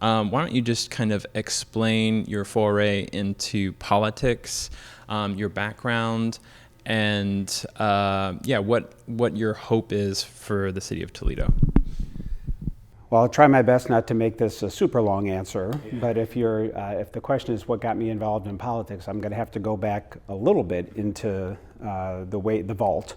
Why don't you just kind of explain your foray into politics, your background, and what your hope is for the city of Toledo? Well, I'll try my best not to make this a super long answer, but if the question is what got me involved in politics, I'm going to have to go back a little bit into the vault.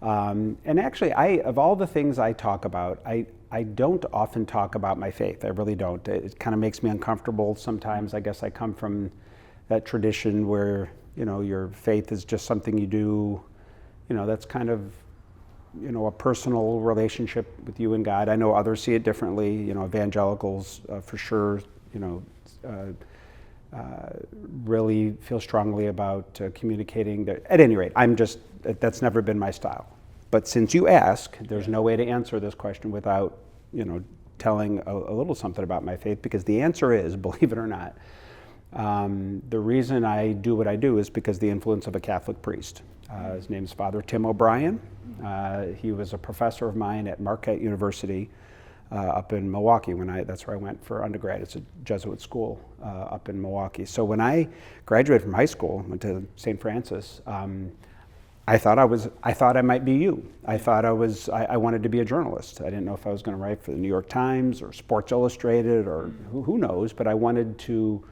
And actually, of all the things I talk about, I don't often talk about my faith. I really don't. It kind of makes me uncomfortable sometimes. I guess I come from that tradition where, your faith is just something you do, that's kind of, a personal relationship with you and God. I know others see it differently. Evangelicals for sure, really feel strongly about communicating. At any rate, that's never been my style. But since you ask, there's no way to answer this question without, telling a little something about my faith, because the answer is, believe it or not, the reason I do what I do is because the influence of a Catholic priest. His name's Father Tim O'Brien. He was a professor of mine at Marquette University up in Milwaukee. That's where I went for undergrad. It's a Jesuit school up in Milwaukee. So when I graduated from high school, went to St. Francis, I thought I might be you. I thought I wanted to be a journalist. I didn't know if I was going to write for the New York Times or Sports Illustrated or who knows, but I wanted to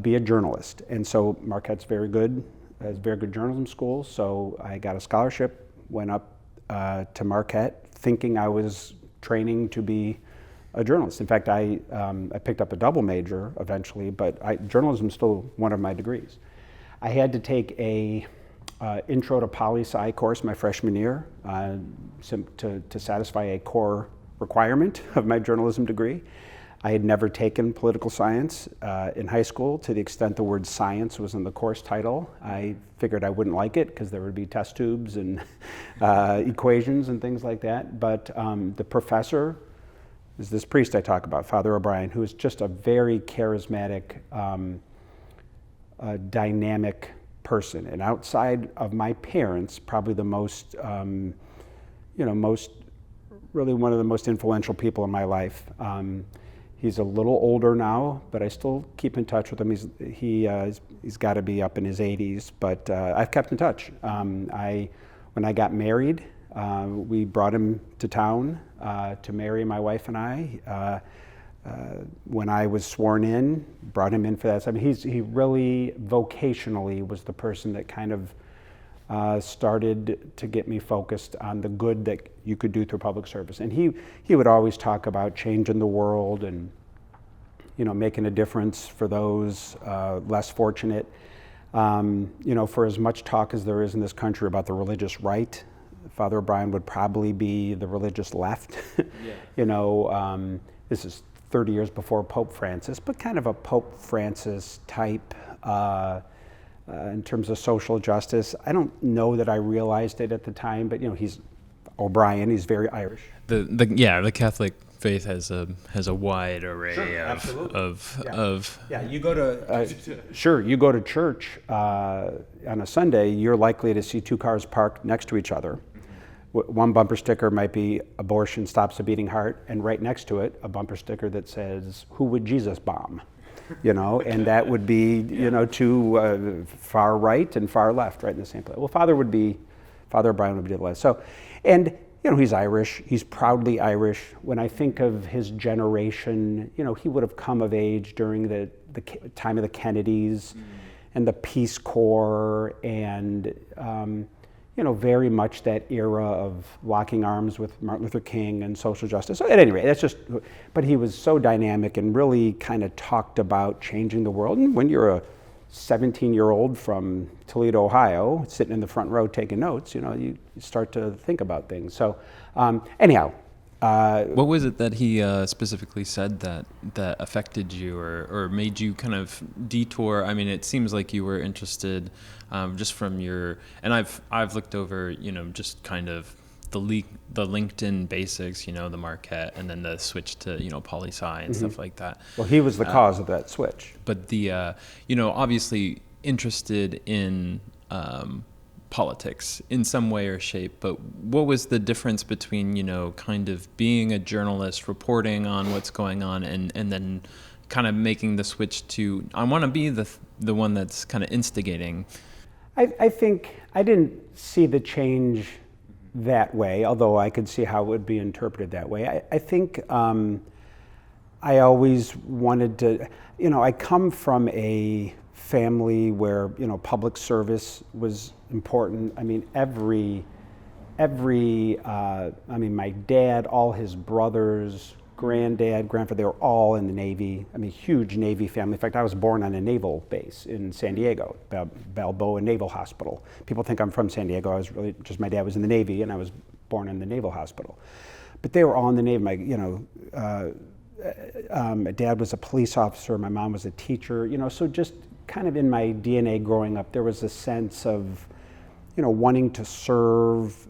be a journalist. And so Marquette's very good. Has very good journalism school, so I got a scholarship, went up to Marquette thinking I was training to be a journalist. In fact, I picked up a double major eventually, but journalism is still one of my degrees. I had to take a intro to poli-sci course my freshman year to satisfy a core requirement of my journalism degree. I had never taken political science in high school to the extent the word science was in the course title. I figured I wouldn't like it because there would be test tubes and equations and things like that. But the professor is this priest I talk about, Father O'Brien, who is just a very charismatic, dynamic person. And outside of my parents, probably the most, really one of the most influential people in my life. He's a little older now, but I still keep in touch with him. He's got to be up in his 80s, but I've kept in touch. When I got married, we brought him to town to marry my wife and I. When I was sworn in, brought him in for that. I mean, he really vocationally was the person that kind of started to get me focused on the good that you could do through public service. And he would always talk about changing the world and, making a difference for those less fortunate. For as much talk as there is in this country about the religious right, Father O'Brien would probably be the religious left. Yeah. This is 30 years before Pope Francis, but kind of a Pope Francis type in terms of social justice. I don't know that I realized it at the time, but he's O'Brien. He's very Irish. The Catholic faith has a wide array You go to you go to church on a Sunday. You're likely to see two cars parked next to each other. One bumper sticker might be "Abortion stops a beating heart," and right next to it, a bumper sticker that says, "Who would Jesus bomb?" And that would be, to far right and far left, right in the same place. Well, Father O'Brien would be to the left. So, and, he's Irish. He's proudly Irish. When I think of his generation, he would have come of age during the time of the Kennedys and the Peace Corps and, very much that era of locking arms with Martin Luther King and social justice. So at any rate, but he was so dynamic and really kind of talked about changing the world. And when you're a 17-year-old from Toledo, Ohio, sitting in the front row taking notes, you start to think about things. So anyhow. What was it that he specifically said that affected you or made you kind of detour? I mean, it seems like you were interested just from and I've looked over, just kind of the LinkedIn basics, the Marquette, and then the switch to, poli-sci and stuff like that. Well, he was the cause of that switch. But the, obviously interested in politics in some way or shape, but what was the difference between, kind of being a journalist, reporting on what's going on, and then kind of making the switch to, I want to be the one that's kind of instigating? I think I didn't see the change that way, although I could see how it would be interpreted that way. I think I always wanted to, I come from a family where, public service was important. I mean, my dad, all his brothers, granddad, grandfather, they were all in the Navy. I mean, huge Navy family. In fact, I was born on a naval base in San Diego, Balboa Naval Hospital. People think I'm from San Diego. I was really just, my dad was in the Navy, and I was born in the Naval Hospital. But they were all in the Navy. My dad was a police officer. My mom was a teacher. So just kind of in my DNA growing up, there was a sense of, wanting to serve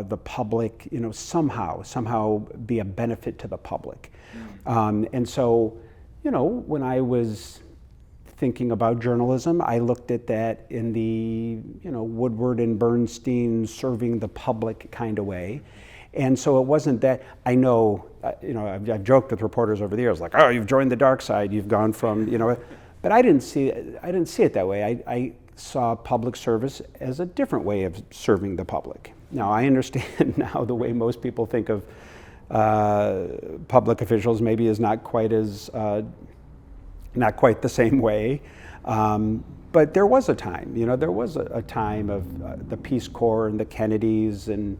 the public, somehow be a benefit to the public. And so, when I was thinking about journalism, I looked at that in the, Woodward and Bernstein serving the public kind of way. And so it wasn't that, I know, I've joked with reporters over the years, like, oh, you've joined the dark side, you've gone from, but I didn't see it that way. I saw public service as a different way of serving the public. Now, I understand now the way most people think of public officials maybe is not quite the same way. But there was a time, there was a time of the Peace Corps and the Kennedys and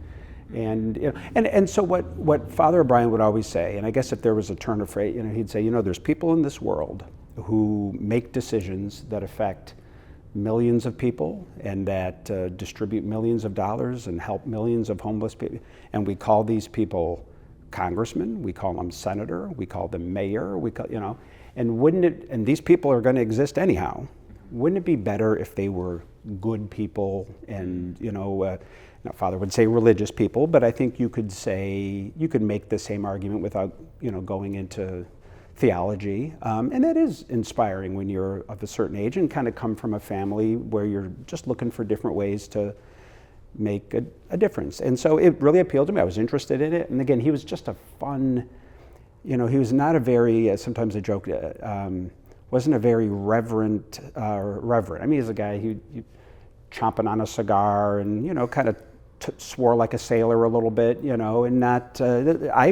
so what Father O'Brien would always say, and I guess if there was a turn of phrase, he'd say, there's people in this world who make decisions that affect millions of people and that distribute millions of dollars and help millions of homeless people. And we call these people congressmen, we call them senator, we call them mayor, and these people are going to exist anyhow. Wouldn't it be better if they were good people and, Father would say religious people, but I think you could make the same argument without, going into theology, and that is inspiring when you're of a certain age and kind of come from a family where you're just looking for different ways to make a difference. And so it really appealed to me. I was interested in it. And again, he was just a fun, he was not a very, sometimes I joke, wasn't a very reverent. I mean, he's a guy who chomping on a cigar and, kind of swore like a sailor a little bit, and not, I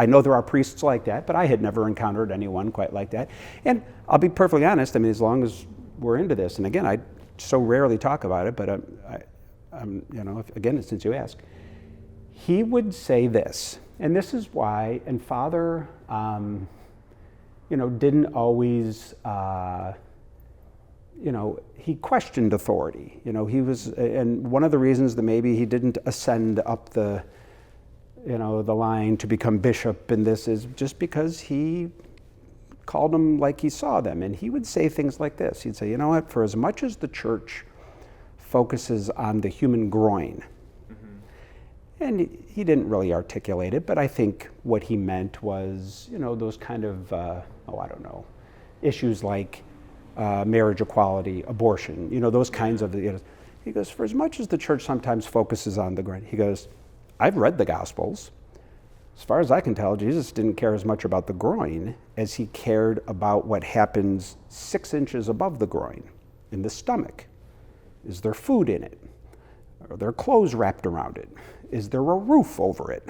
know there are priests like that, but I had never encountered anyone quite like that. And I'll be perfectly honest, I mean, as long as we're into this, and again, I so rarely talk about it, but again, since you ask, he would say this, and this is why, and Father, didn't always, he questioned authority. He was, and one of the reasons that maybe he didn't ascend up the line to become bishop in this is just because he called them like he saw them. And he would say things like this. He'd say, you know what, for as much as the church focuses on the human groin, and he didn't really articulate it, but I think what he meant was, those kind of, issues like marriage equality, abortion, those kinds of, he goes, for as much as the church sometimes focuses on the groin, he goes, I've read the Gospels. As far as I can tell, Jesus didn't care as much about the groin as he cared about what happens 6 inches above the groin, in the stomach. Is there food in it? Are there clothes wrapped around it? Is there a roof over it?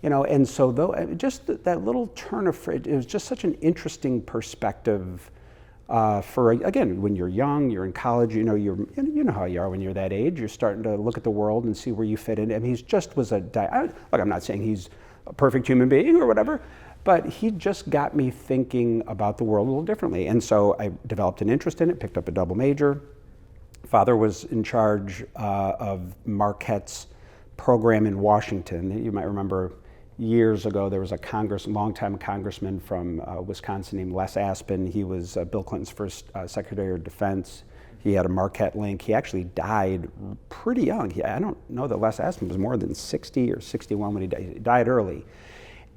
And so just that little turn of phrase, it was just such an interesting perspective for, again, when you're young, you're in college, you know how you are when you're that age, you're starting to look at the world and see where you fit in. I mean, I'm not saying he's a perfect human being or whatever, but he just got me thinking about the world a little differently. And so I developed an interest in it, picked up a double major. Father was in charge of Marquette's program in Washington. You might remember years ago there was a longtime congressman from Wisconsin named Les Aspin. He was Bill Clinton's first Secretary of Defense. He had a Marquette link. He actually died pretty young. I don't know that Les Aspin was more than 60 or 61 when he died. He died early.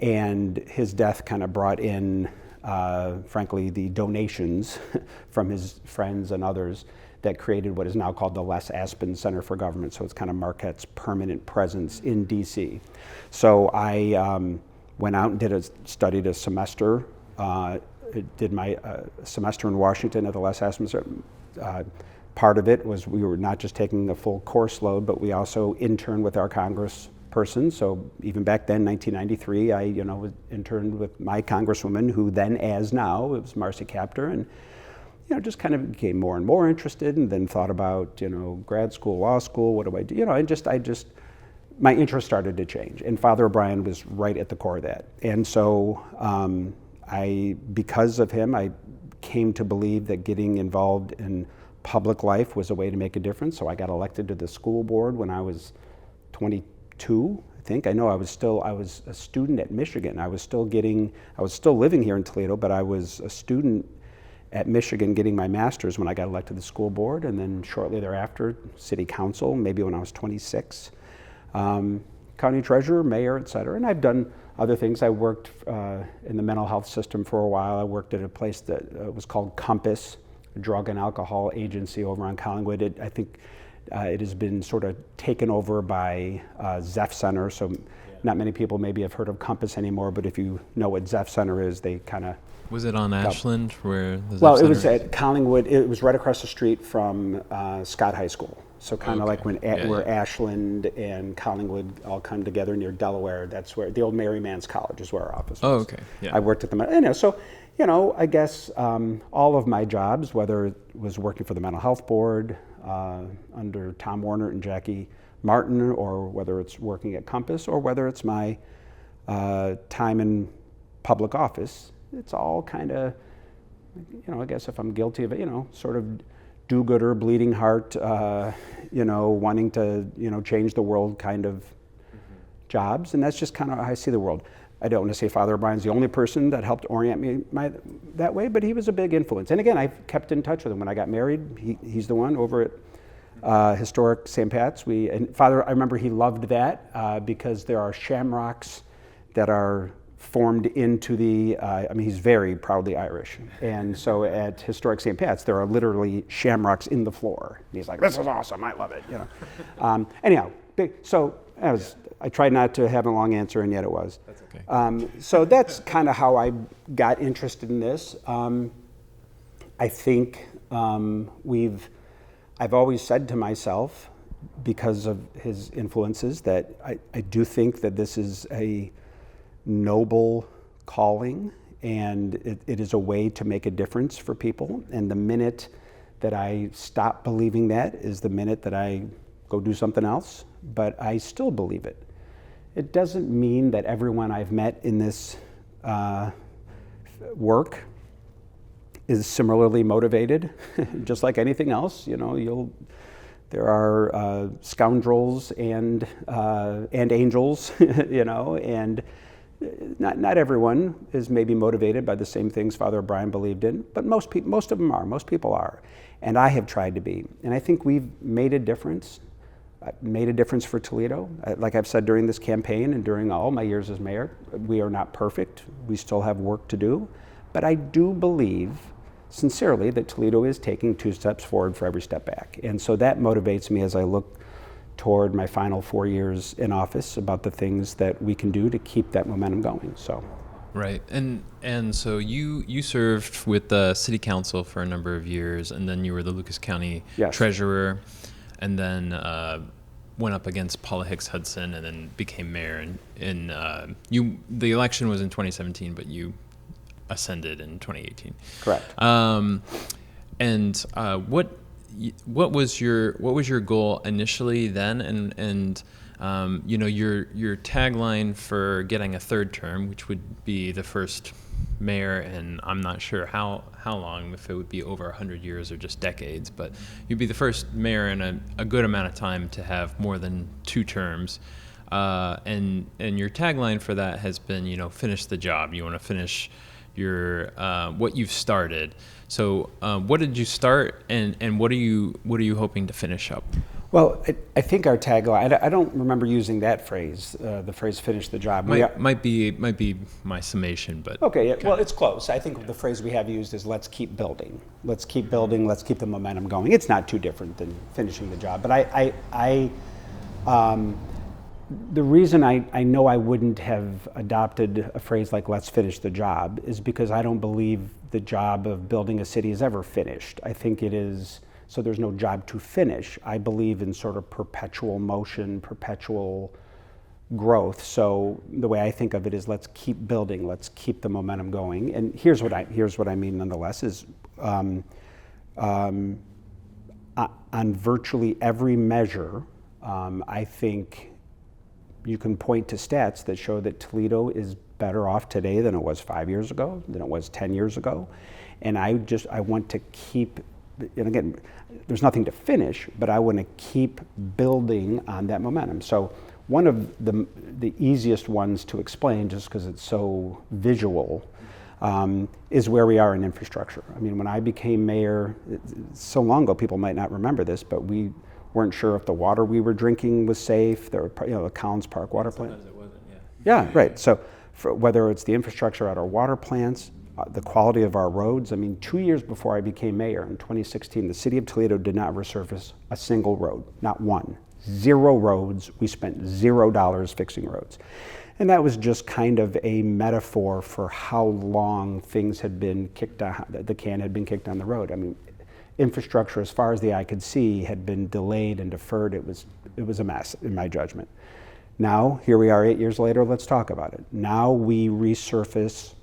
And his death kind of brought in, frankly, the donations from his friends and others that created what is now called the Les Aspin Center for Government. So it's kind of Marquette's permanent presence in DC. So I went out and studied a semester, did my semester in Washington at the Les Aspin Center. Part of it was we were not just taking the full course load, but we also interned with our congressperson. So even back then, 1993, I interned with my congresswoman, who then, as now, it was Marcy Kaptur, and just kind of became more and more interested, and then thought about grad school, law school. What do I do? My interest started to change, and Father O'Brien was right at the core of that. And so because of him, I came to believe that getting involved in public life was a way to make a difference. So I got elected to the school board when I was 22, I think. I know I was a student at Michigan. I was still living here in Toledo, but I was a student at Michigan getting my master's when I got elected to the school board, and then shortly thereafter, city council, maybe when I was 26. County treasurer, mayor, et cetera. And I've done other things. I worked in the mental health system for a while. I worked at a place that was called Compass, a drug and alcohol agency over on Collingwood. I think it has been sort of taken over by Zeph Center, so not many people maybe have heard of Compass anymore, but if you know what Zeph Center is, they kind of... Was it on Ashland where the Zeph Well, Center it was is? at Collingwood. It was right across the street from Scott High School. So kind of like where Ashland and Collingwood all come together near Delaware. That's where the old Mary Mann's College is where our office was. Oh, okay. Yeah. I worked at the, I guess all of my jobs, whether it was working for the mental health board under Tom Warner and Jackie Martin, or whether it's working at Compass, or whether it's my time in public office, it's all kind of, I guess if I'm guilty of it, sort of do-gooder, bleeding heart, wanting to, change the world kind of jobs. And that's just kind of how I see the world. I don't want to say Father O'Brien's the only person that helped orient me that way, but he was a big influence. And again, I've kept in touch with him. When I got married, he's the one over at historic St. Pat's. I remember he loved that because there are shamrocks that are formed into the, he's very proudly Irish. And so at historic St. Pat's, there are literally shamrocks in the floor. And he's like, this is awesome, I love it, Anyhow, so I tried not to have a long answer, and yet it was. That's okay. So that's kind of how I got interested in this. I think I've always said to myself, because of his influences, that I do think that this is a noble calling, and it is a way to make a difference for people. And the minute that I stop believing that is the minute that I go do something else. But I still believe it. It doesn't mean that everyone I've met in this work is similarly motivated. Just like anything else, there are scoundrels and angels, and not everyone is maybe motivated by the same things Father O'Brien believed in, but most of them are. Most people are, and I have tried to be. And I think we've made a difference. Made a difference for Toledo. Like I've said during this campaign and during all my years as mayor, we are not perfect. We still have work to do, but I do believe sincerely that Toledo is taking 2 steps forward for every step back. And so that motivates me as I look toward my final 4 years in office about the things that we can do to keep that momentum going. So, right, and so you served with the city council for a number of years, and then you were the Lucas County treasurer, and then went up against Paula Hicks Hudson, and then became mayor. And the election was in 2017, but you ascended in 2018. Correct. And what was your goal initially then, and your tagline for getting a 3rd term, which would be the first mayor, and I'm not sure how long, if it would be over 100 years or just decades, but you'd be the first mayor in a good amount of time to have more than 2 terms. And your tagline for that has been, finish the job. You want to finish your what you've started. So what did you start, and what are you hoping to finish up? Well, I think our tagline, I don't remember using that phrase, the phrase "finish the job." Might be my summation, but okay, yeah, well, it's close. I think the phrase we have used is "let's keep building." Let's keep building. Let's keep the momentum going. It's not too different than finishing the job. But the reason I know I wouldn't have adopted a phrase like "let's finish the job" is because I don't believe the job of building a city is ever finished. I think it is. So there's no job to finish. I believe in sort of perpetual motion, perpetual growth. So the way I think of it is let's keep building, let's keep the momentum going. And here's what I mean nonetheless is on virtually every measure, I think you can point to stats that show that Toledo is better off today than it was 5 years ago, than it was 10 years ago. And I want to keep, and again, there's nothing to finish, but I want to keep building on that momentum. So one of the easiest ones to explain, just because it's so visual, is where we are in infrastructure. I mean, when I became mayor, so long ago, people might not remember this, but we weren't sure if the water we were drinking was safe. There were, the Collins Park water plant. Sometimes it wasn't, yeah. Yeah, right. So whether it's the infrastructure at our water plants, the quality of our roads. I mean, 2 years before I became mayor in 2016, the city of Toledo did not resurface a single road, not one. 0 roads. We spent $0 fixing roads. And that was just kind of a metaphor for how long things had been kicked down, the can had been kicked down the road. I mean, infrastructure, as far as the eye could see, had been delayed and deferred. It was a mess, in my judgment. Now, here we are 8 years later, let's talk about it. Now we resurface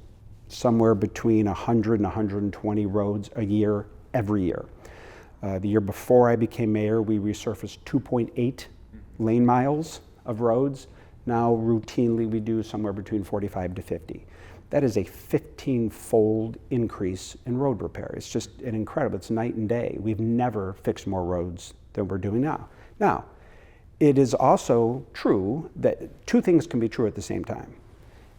somewhere between 100 and 120 roads a year, every year. The year before I became mayor, we resurfaced 2.8 lane miles of roads. Now, routinely, we do somewhere between 45 to 50. That is a 15-fold increase in road repair. It's just an incredible, it's night and day. We've never fixed more roads than we're doing now. Now, it is also true that 2 things can be true at the same time.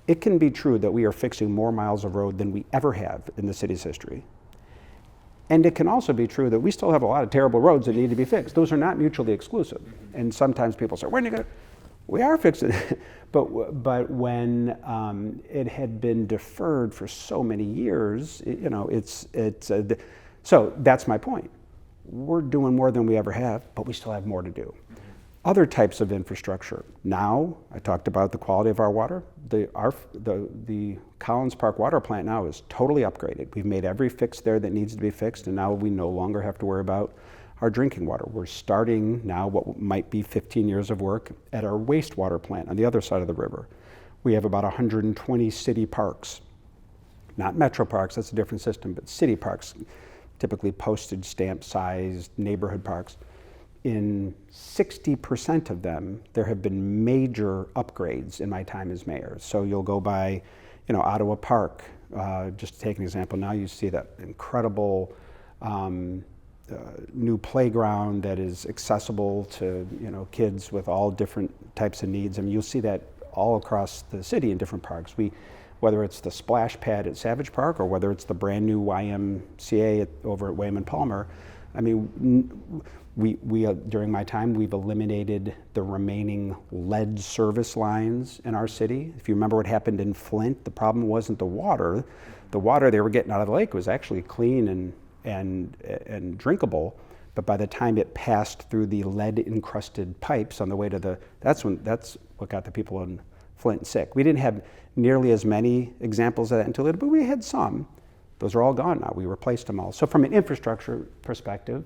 It can be true that we are fixing more miles of road than we ever have in the city's history. And it can also be true that we still have a lot of terrible roads that need to be fixed. Those are not mutually exclusive. And sometimes people say, when are you going to? We are fixing it. But when it had been deferred for so many years, so that's my point. We're doing more than we ever have, but we still have more to do. Other types of infrastructure. Now, I talked about the quality of our water. The Collins Park water plant now is totally upgraded. We've made every fix there that needs to be fixed, and now we no longer have to worry about our drinking water. We're starting now what might be 15 years of work at our wastewater plant on the other side of the river. We have about 120 city parks. Not metro parks, that's a different system, but city parks, typically postage stamp sized neighborhood parks. In 60% of them, there have been major upgrades in my time as mayor. So you'll go by, Ottawa Park, just to take an example. Now you see that incredible new playground that is accessible to kids with all different types of needs. I mean, you'll see that all across the city in different parks. Whether it's the splash pad at Savage Park or whether it's the brand new YMCA over at Wayman Palmer. I mean, we during my time, we've eliminated the remaining lead service lines in our city. If you remember what happened in Flint, the problem wasn't the water. The water they were getting out of the lake was actually clean and drinkable, but by the time it passed through the lead-encrusted pipes on the way to that's what got the people in Flint sick. We didn't have nearly as many examples of that in Toledo, but we had some. Those are all gone now. We replaced them all. So from an infrastructure perspective,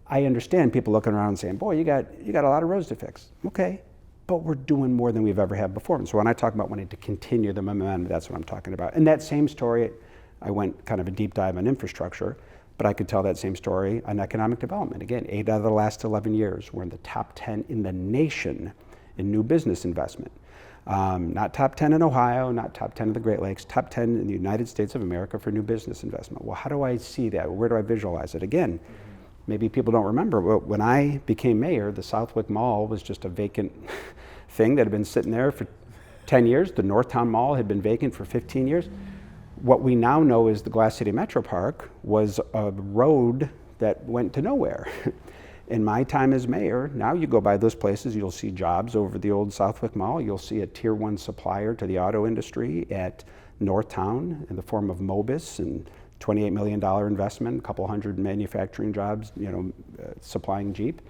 I understand people looking around and saying, boy, you got a lot of roads to fix. Okay, but we're doing more than we've ever had before. And so when I talk about wanting to continue the momentum, that's what I'm talking about. And that same story, I went kind of a deep dive on infrastructure, but I could tell that same story on economic development. Again, 8 out of the last 11 years, we're in the top 10 in the nation in new business investment. Not top 10 in Ohio, not top 10 in the Great Lakes, top 10 in the United States of America for new business investment. Well, how do I see that? Where do I visualize it? Again, maybe people don't remember, but when I became mayor, the Southwick Mall was just a vacant thing that had been sitting there for 10 years. The Northtown Mall had been vacant for 15 years. What we now know is the Glass City Metro Park was a road that went to nowhere. In my time as mayor, now you go by those places, you'll see jobs over the old Southwick Mall. You'll see a tier 1 supplier to the auto industry at Northtown in the form of Mobis, and $28 million investment, a couple hundred manufacturing jobs, supplying Jeep.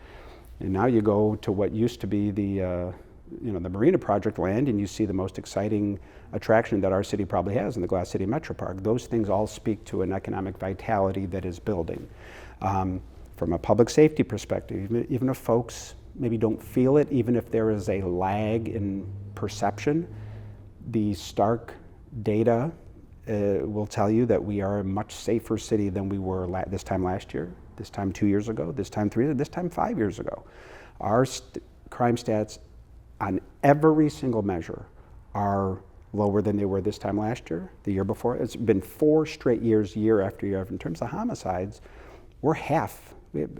And now you go to what used to be the Marina Project land, and you see the most exciting attraction that our city probably has in the Glass City Metro Park. Those things all speak to an economic vitality that is building. From a public safety perspective, even if folks maybe don't feel it, even if there is a lag in perception, the stark data will tell you that we are a much safer city than we were this time last year, this time 2 years ago, this time 3 years, this time 5 years ago. Our crime stats on every single measure are lower than they were this time last year, the year before. It's been 4 straight years, year after year. In terms of homicides, we have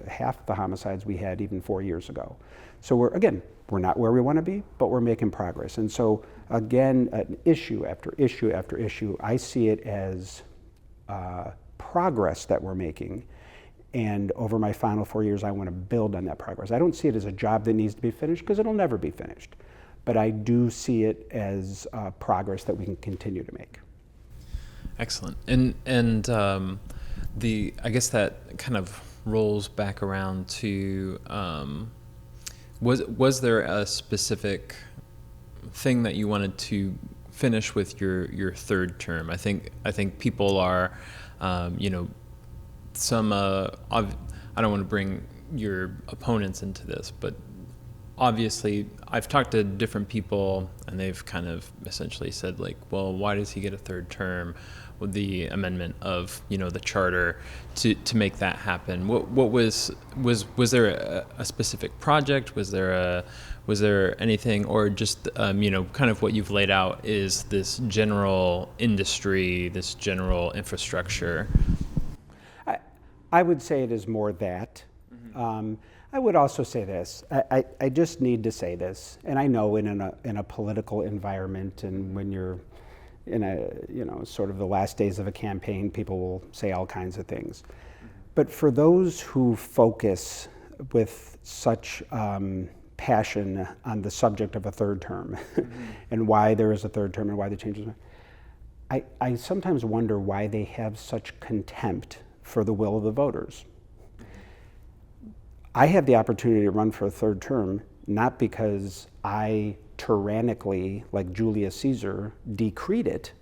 half the homicides we had even 4 years ago. So we're not where we want to be, but we're making progress. And so again, an issue after issue after issue, I see it as progress that we're making. And over my final 4 years, I want to build on that progress. I don't see it as a job that needs to be finished, because it'll never be finished. But I do see it as progress that we can continue to make. Excellent. And I guess that kind of rolls back around to, was there a specific thing that you wanted to finish with your third term? I think people are, some, I don't want to bring your opponents into this, but obviously I've talked to different people and they've kind of essentially said, like, well, why does he get a third term with the amendment of, the charter to make that happen? What was there a specific project? Was there anything, or just, kind of what you've laid out is this general industry, this general infrastructure? I would say it is more that. Mm-hmm. I would also say this. I just need to say this, and I know in a political environment, and when you're in a sort of the last days of a campaign, people will say all kinds of things. Mm-hmm. But for those who focus with such passion on the subject of a third term, mm-hmm. and why there is a third term and why the changes, I sometimes wonder why they have such contempt for the will of the voters. I have the opportunity to run for a third term, not because I tyrannically, like Julius Caesar, decreed it.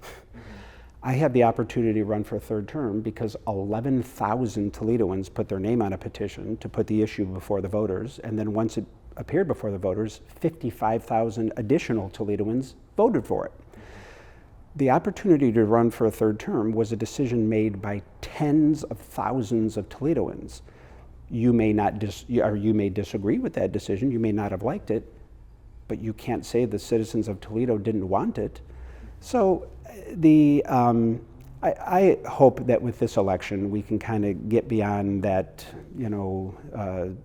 I have the opportunity to run for a third term because 11,000 Toledoans put their name on a petition to put the issue before the voters, and then once it appeared before the voters, 55,000 additional Toledoans voted for it. The opportunity to run for a third term was a decision made by tens of thousands of Toledoans. You may disagree with that decision, you may not have liked it, but you can't say the citizens of Toledo didn't want it. So I hope that with this election we can kind of get beyond that,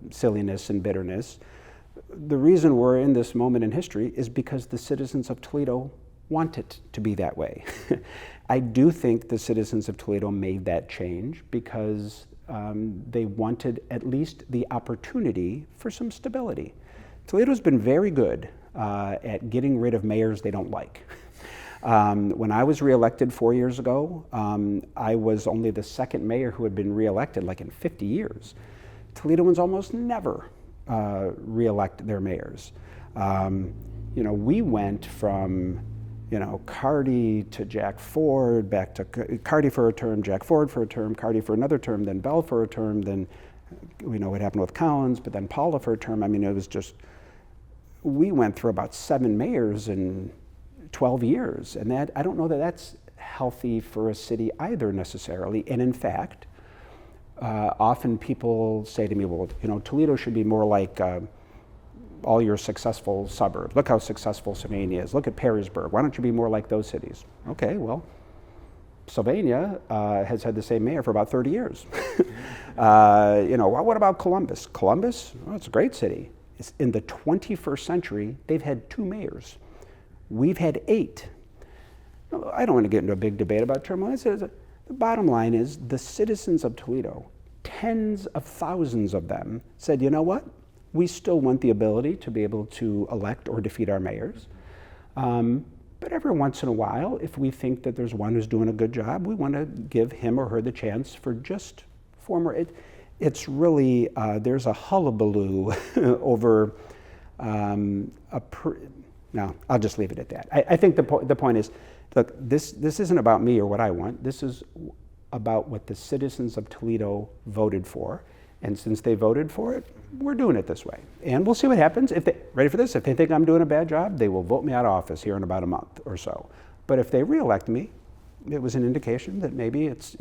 silliness and bitterness. The reason we're in this moment in history is because the citizens of Toledo want it to be that way. I do think the citizens of Toledo made that change because they wanted at least the opportunity for some stability. Toledo's been very good at getting rid of mayors they don't like. When I was reelected 4 years ago, I was only the second mayor who had been reelected like in 50 years. Toledoans almost never reelect their mayors. We went from Carty to Jack Ford, back to Carty for a term, Jack Ford for a term, Carty for another term, then Bell for a term, then we know what happened with Collins, but then Paula for a term. I mean, it was just, we went through about 7 mayors in 12 years, and that, I don't know that that's healthy for a city either necessarily. And in fact, often people say to me, well, Toledo should be more like all your successful suburbs. Look how successful Sylvania is. Look at Perrysburg. Why don't you be more like those cities? Okay, well, Sylvania has had the same mayor for about 30 years. What about Columbus? Columbus, well, it's a great city. It's in the 21st century, they've had 2 mayors. We've had 8. I don't want to get into a big debate about term limits. The bottom line is the citizens of Toledo tens of thousands of them said, you know what? We still want the ability to be able to elect or defeat our mayors. But every once in a while, if we think that there's one who's doing a good job, we want to give him or her the chance for just 4 more. It's really, there's a hullabaloo over no, I'll just leave it at that. I think the point is, look, this isn't about me or what I want. This is about what the citizens of Toledo voted for. And since they voted for it, we're doing it this way. And we'll see what happens. Ready for this? If they think I'm doing a bad job, they will vote me out of office here in about a month or so. But if they reelect me, it was an indication that maybe it's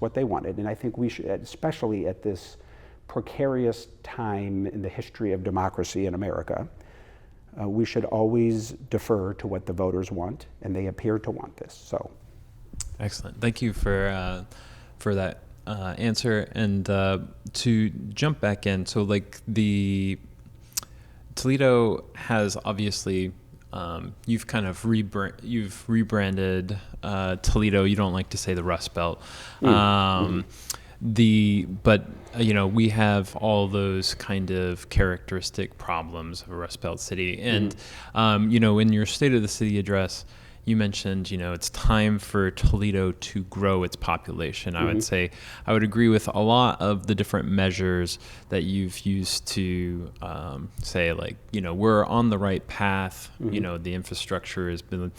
what they wanted. And I think we should, especially at this precarious time in the history of democracy in America, we should always defer to what the voters want, and they appear to want this. So, excellent. Thank you for that answer. And to jump back in, so like the Toledo has obviously you've kind of rebranded Toledo. You don't like to say the Rust Belt. But we have all those kind of characteristic problems of a Rust Belt city. And, in your State of the City address, you mentioned, it's time for Toledo to grow its population. I would say, I would agree with a lot of the different measures that you've used to say, like, we're on the right path. The infrastructure has been,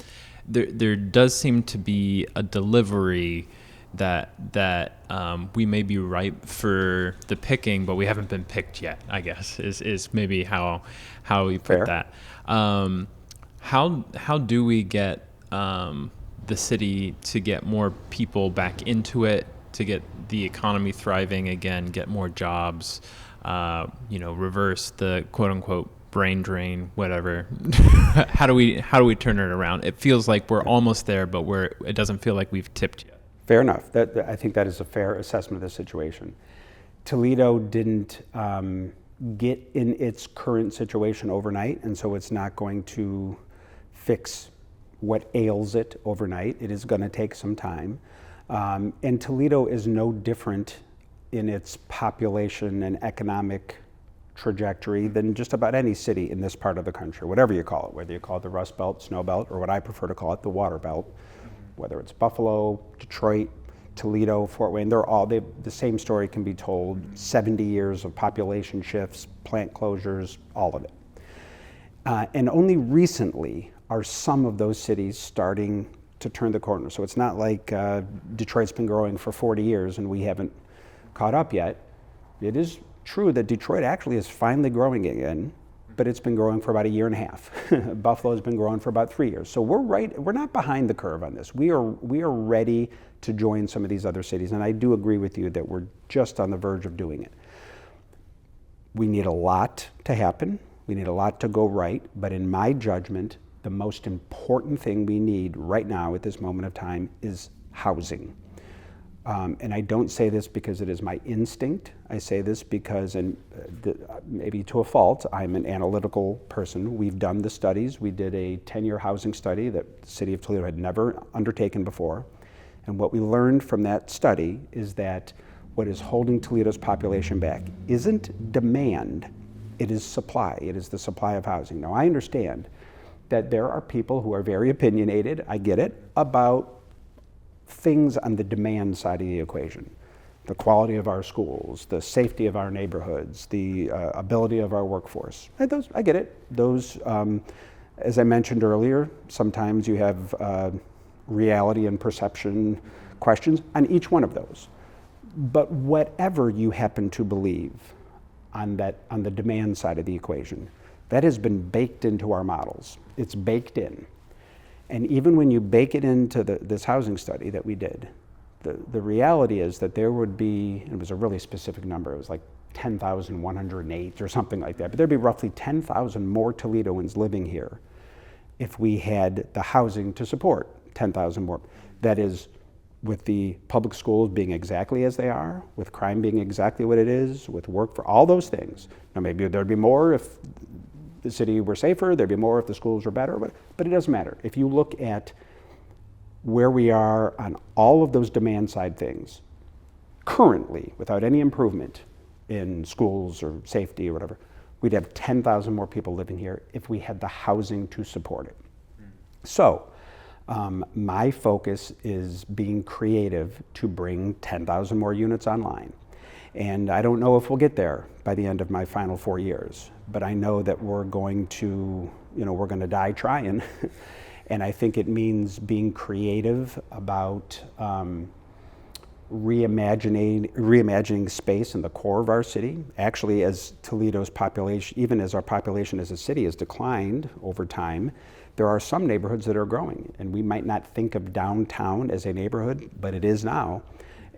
there does seem to be a delivery that we may be ripe for the picking, but we haven't been picked yet, I guess, is maybe how we put that. How do we get the city to get more people back into it, to get the economy thriving again, get more jobs, reverse the quote unquote brain drain, whatever. How do we turn it around? It feels like we're almost there, but it doesn't feel like we've tipped yet. Fair enough. I think that is a fair assessment of the situation. Toledo didn't get in its current situation overnight, and so it's not going to fix what ails it overnight. It is going to take some time. And Toledo is no different in its population and economic trajectory than just about any city in this part of the country, whatever you call it, whether you call it the Rust Belt, Snow Belt, or what I prefer to call it, the Water Belt. Whether it's Buffalo, Detroit, Toledo, Fort Wayne, the same story can be told. 70 years of population shifts, plant closures, all of it. And only recently are some of those cities starting to turn the corner. So it's not like Detroit's been growing for 40 years and we haven't caught up yet. It is true that Detroit actually is finally growing again, but it's been growing for about a year and a half. Buffalo's been growing for about 3 years. So we're not behind the curve on this. We are ready to join some of these other cities, and I do agree with you that we're just on the verge of doing it. We need a lot to happen. We need a lot to go right, but in my judgment, the most important thing we need right now at this moment of time is housing. And I don't say this because it is my instinct. I say this because, maybe to a fault, I'm an analytical person. We've done the studies. We did a 10-year housing study that the city of Toledo had never undertaken before. And what we learned from that study is that what is holding Toledo's population back isn't demand, it is supply. It is the supply of housing. Now, I understand that there are people who are very opinionated, I get it, about things on the demand side of the equation. The quality of our schools, the safety of our neighborhoods, the ability of our workforce. I get it. Those, as I mentioned earlier, sometimes you have reality and perception questions on each one of those. But whatever you happen to believe on the demand side of the equation, that has been baked into our models. It's baked in. And even when you bake it into this housing study that we did, the reality is that there would be, it was a really specific number, it was like 10,108 or something like that, but there'd be roughly 10,000 more Toledoans living here if we had the housing to support 10,000 more. That is, with the public schools being exactly as they are, with crime being exactly what it is, with work for all those things. Now maybe there'd be more if the city were safer, there'd be more if the schools were better, but it doesn't matter. If you look at where we are on all of those demand side things, currently, without any improvement in schools or safety or whatever, we'd have 10,000 more people living here if we had the housing to support it. So my focus is being creative to bring 10,000 more units online. And I don't know if we'll get there by the end of my final 4 years, but I know that we're going to die trying. And I think it means being creative about reimagining space in the core of our city. Actually, as Toledo's population, even as our population as a city has declined over time, there are some neighborhoods that are growing. And we might not think of downtown as a neighborhood, but it is now.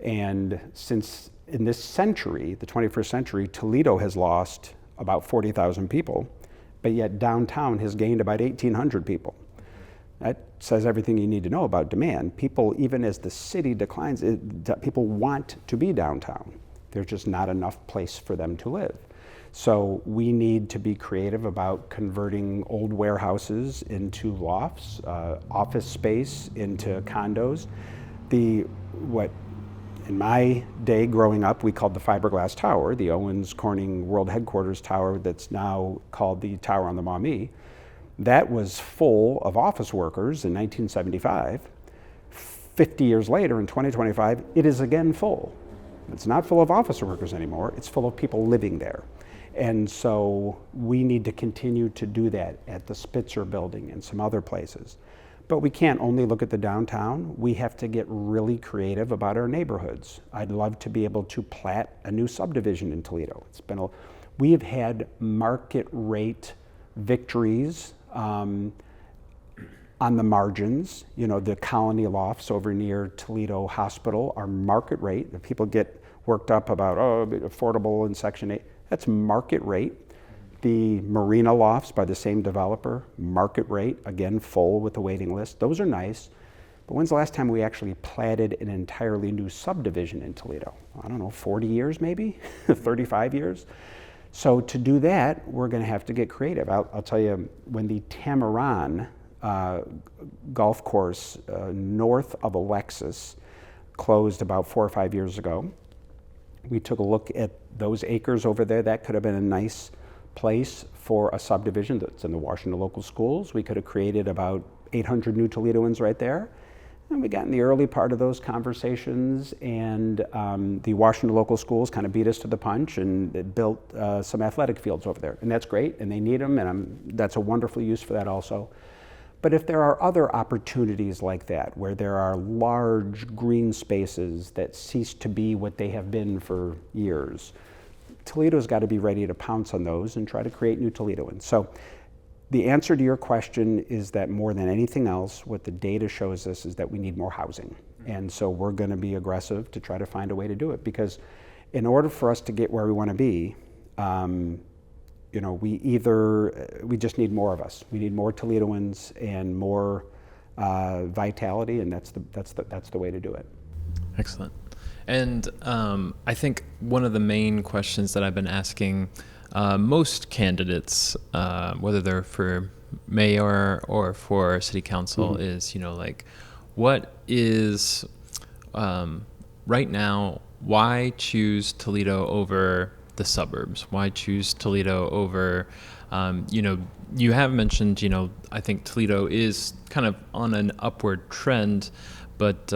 And since in this century, the 21st century, Toledo has lost about 40,000 people, but yet downtown has gained about 1,800 people. That says everything you need to know about demand. People, even as the city declines, people want to be downtown. There's just not enough place for them to live. So we need to be creative about converting old warehouses into lofts, office space into condos. What in my day growing up we called the fiberglass tower, the Owens Corning World Headquarters Tower that's now called the Tower on the Maumee, that was full of office workers in 1975. 50 years later, in 2025, it is again full. It's not full of office workers anymore, it's full of people living there. And so we need to continue to do that at the Spitzer building and some other places. But we can't only look at the downtown. We have to get really creative about our neighborhoods. I'd love to be able to plat a new subdivision in Toledo. We have had market rate victories on the margins. You know, the Colony Lofts over near Toledo Hospital are market rate. The people get worked up about, affordable in Section 8. That's market rate. The Marina Lofts by the same developer, market rate, again, full with a waiting list. Those are nice. But when's the last time we actually platted an entirely new subdivision in Toledo? I don't know, 40 years maybe, 35 years? So to do that, we're going to have to get creative. I'll tell you, when the Tamaran golf course north of Alexis closed about 4 or 5 years ago, we took a look at those acres over there. That could have been a nice place for a subdivision that's in the Washington local schools. We could have created about 800 new Toledoans right there. And we got in the early part of those conversations, and the Washington local schools kind of beat us to the punch and built some athletic fields over there. And that's great, and they need them, and that's a wonderful use for that also. But if there are other opportunities like that, where there are large green spaces that cease to be what they have been for years, Toledo's got to be ready to pounce on those and try to create new Toledoans. So the answer to your question is that more than anything else, what the data shows us is that we need more housing. And so we're going to be aggressive to try to find a way to do it, because in order for us to get where we want to be, we just need more of us. We need more Toledoans and more vitality, and that's the way to do it. Excellent. And I think one of the main questions that I've been asking most candidates, whether they're for mayor or for city council, is, what is, right now, why choose Toledo over the suburbs? Why choose Toledo over, you have mentioned, I think Toledo is kind of on an upward trend, but,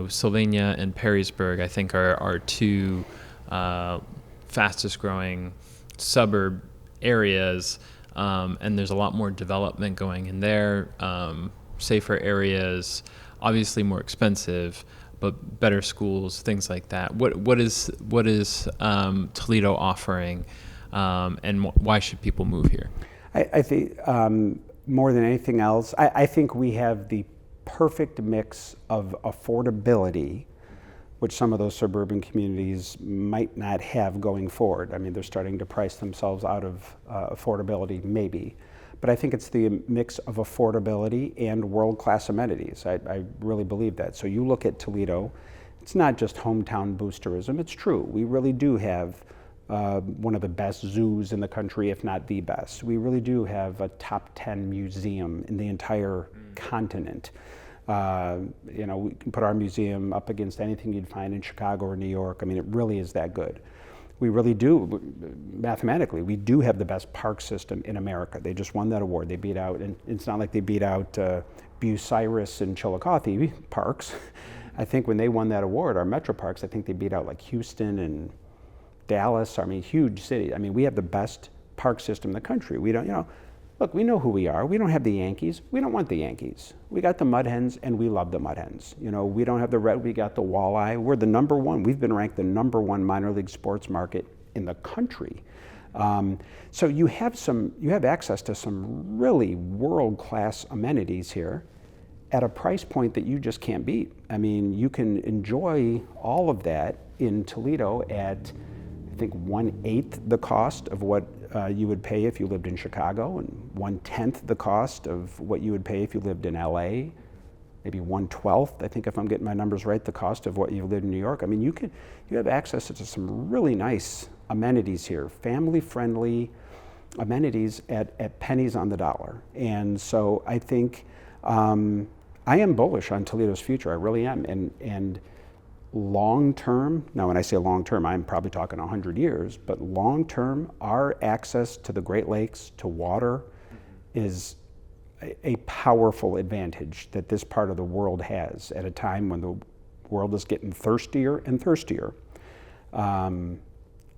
Sylvania and Perrysburg, I think, are two fastest growing suburb areas, and there's a lot more development going in there, safer areas, obviously more expensive, but better schools, things like that. What is Toledo offering, and why should people move here? I think more than anything else, I think we have the perfect mix of affordability, which some of those suburban communities might not have going forward. I mean, they're starting to price themselves out of affordability, maybe. But I think it's the mix of affordability and world-class amenities. I really believe that. So you look at Toledo, it's not just hometown boosterism. It's true. We really do have one of the best zoos in the country, if not the best. We really do have a top 10 museum in the entire continent. We can put our museum up against anything you'd find in Chicago or New York. I mean, it really is that good. We really do, mathematically, we do have the best park system in America. They just won that award. They beat out, and it's not like they beat out Bucyrus and Chillicothe parks. I think when they won that award, our metro parks, I think they beat out like Houston and Dallas. I mean, huge cities. I mean, we have the best park system in the country. We don't, look, we know who we are. We don't have the Yankees. We don't want the Yankees. We got the Mud Hens, and we love the Mud Hens. We don't have the red. We got the Walleye. We're the number one. We've been ranked the number one minor league sports market in the country. So you have access to some really world-class amenities here at a price point that you just can't beat. I mean, you can enjoy all of that in Toledo at, I think, 1/8 the cost of what you would pay if you lived in Chicago, and 1/10 the cost of what you would pay if you lived in LA, maybe 1/12, I think, if I'm getting my numbers right, the cost of what you lived in New York. I mean, you have access to some really nice amenities here, family-friendly amenities at pennies on the dollar. And so I think I am bullish on Toledo's future. I really am. And long term, now when I say long term, I'm probably talking 100 years, but long term, our access to the Great Lakes, to water, is a powerful advantage that this part of the world has at a time when the world is getting thirstier and thirstier.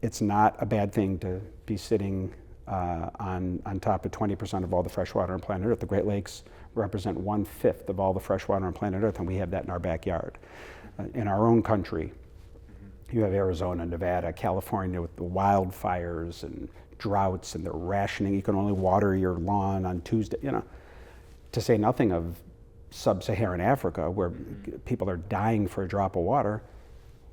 It's not a bad thing to be sitting on top of 20% of all the fresh water on planet Earth. The Great Lakes represent 1/5 of all the fresh water on planet Earth, and we have that in our backyard. In our own country, you have Arizona, Nevada, California with the wildfires and droughts and the rationing. You can only water your lawn on Tuesday, to say nothing of sub-Saharan Africa, where people are dying for a drop of water.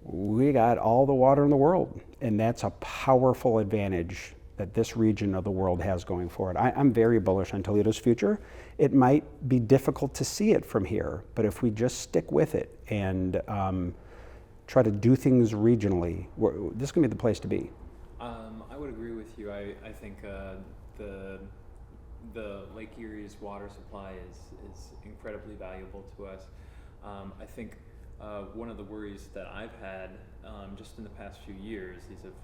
We got all the water in the world, and that's a powerful advantage that this region of the world has going forward. I'm very bullish on Toledo's future. It might be difficult to see it from here, but if we just stick with it and try to do things regionally, this is going to be the place to be. I would agree with you. I think the Lake Erie's water supply is incredibly valuable to us. I think one of the worries that I've had just in the past few years, these have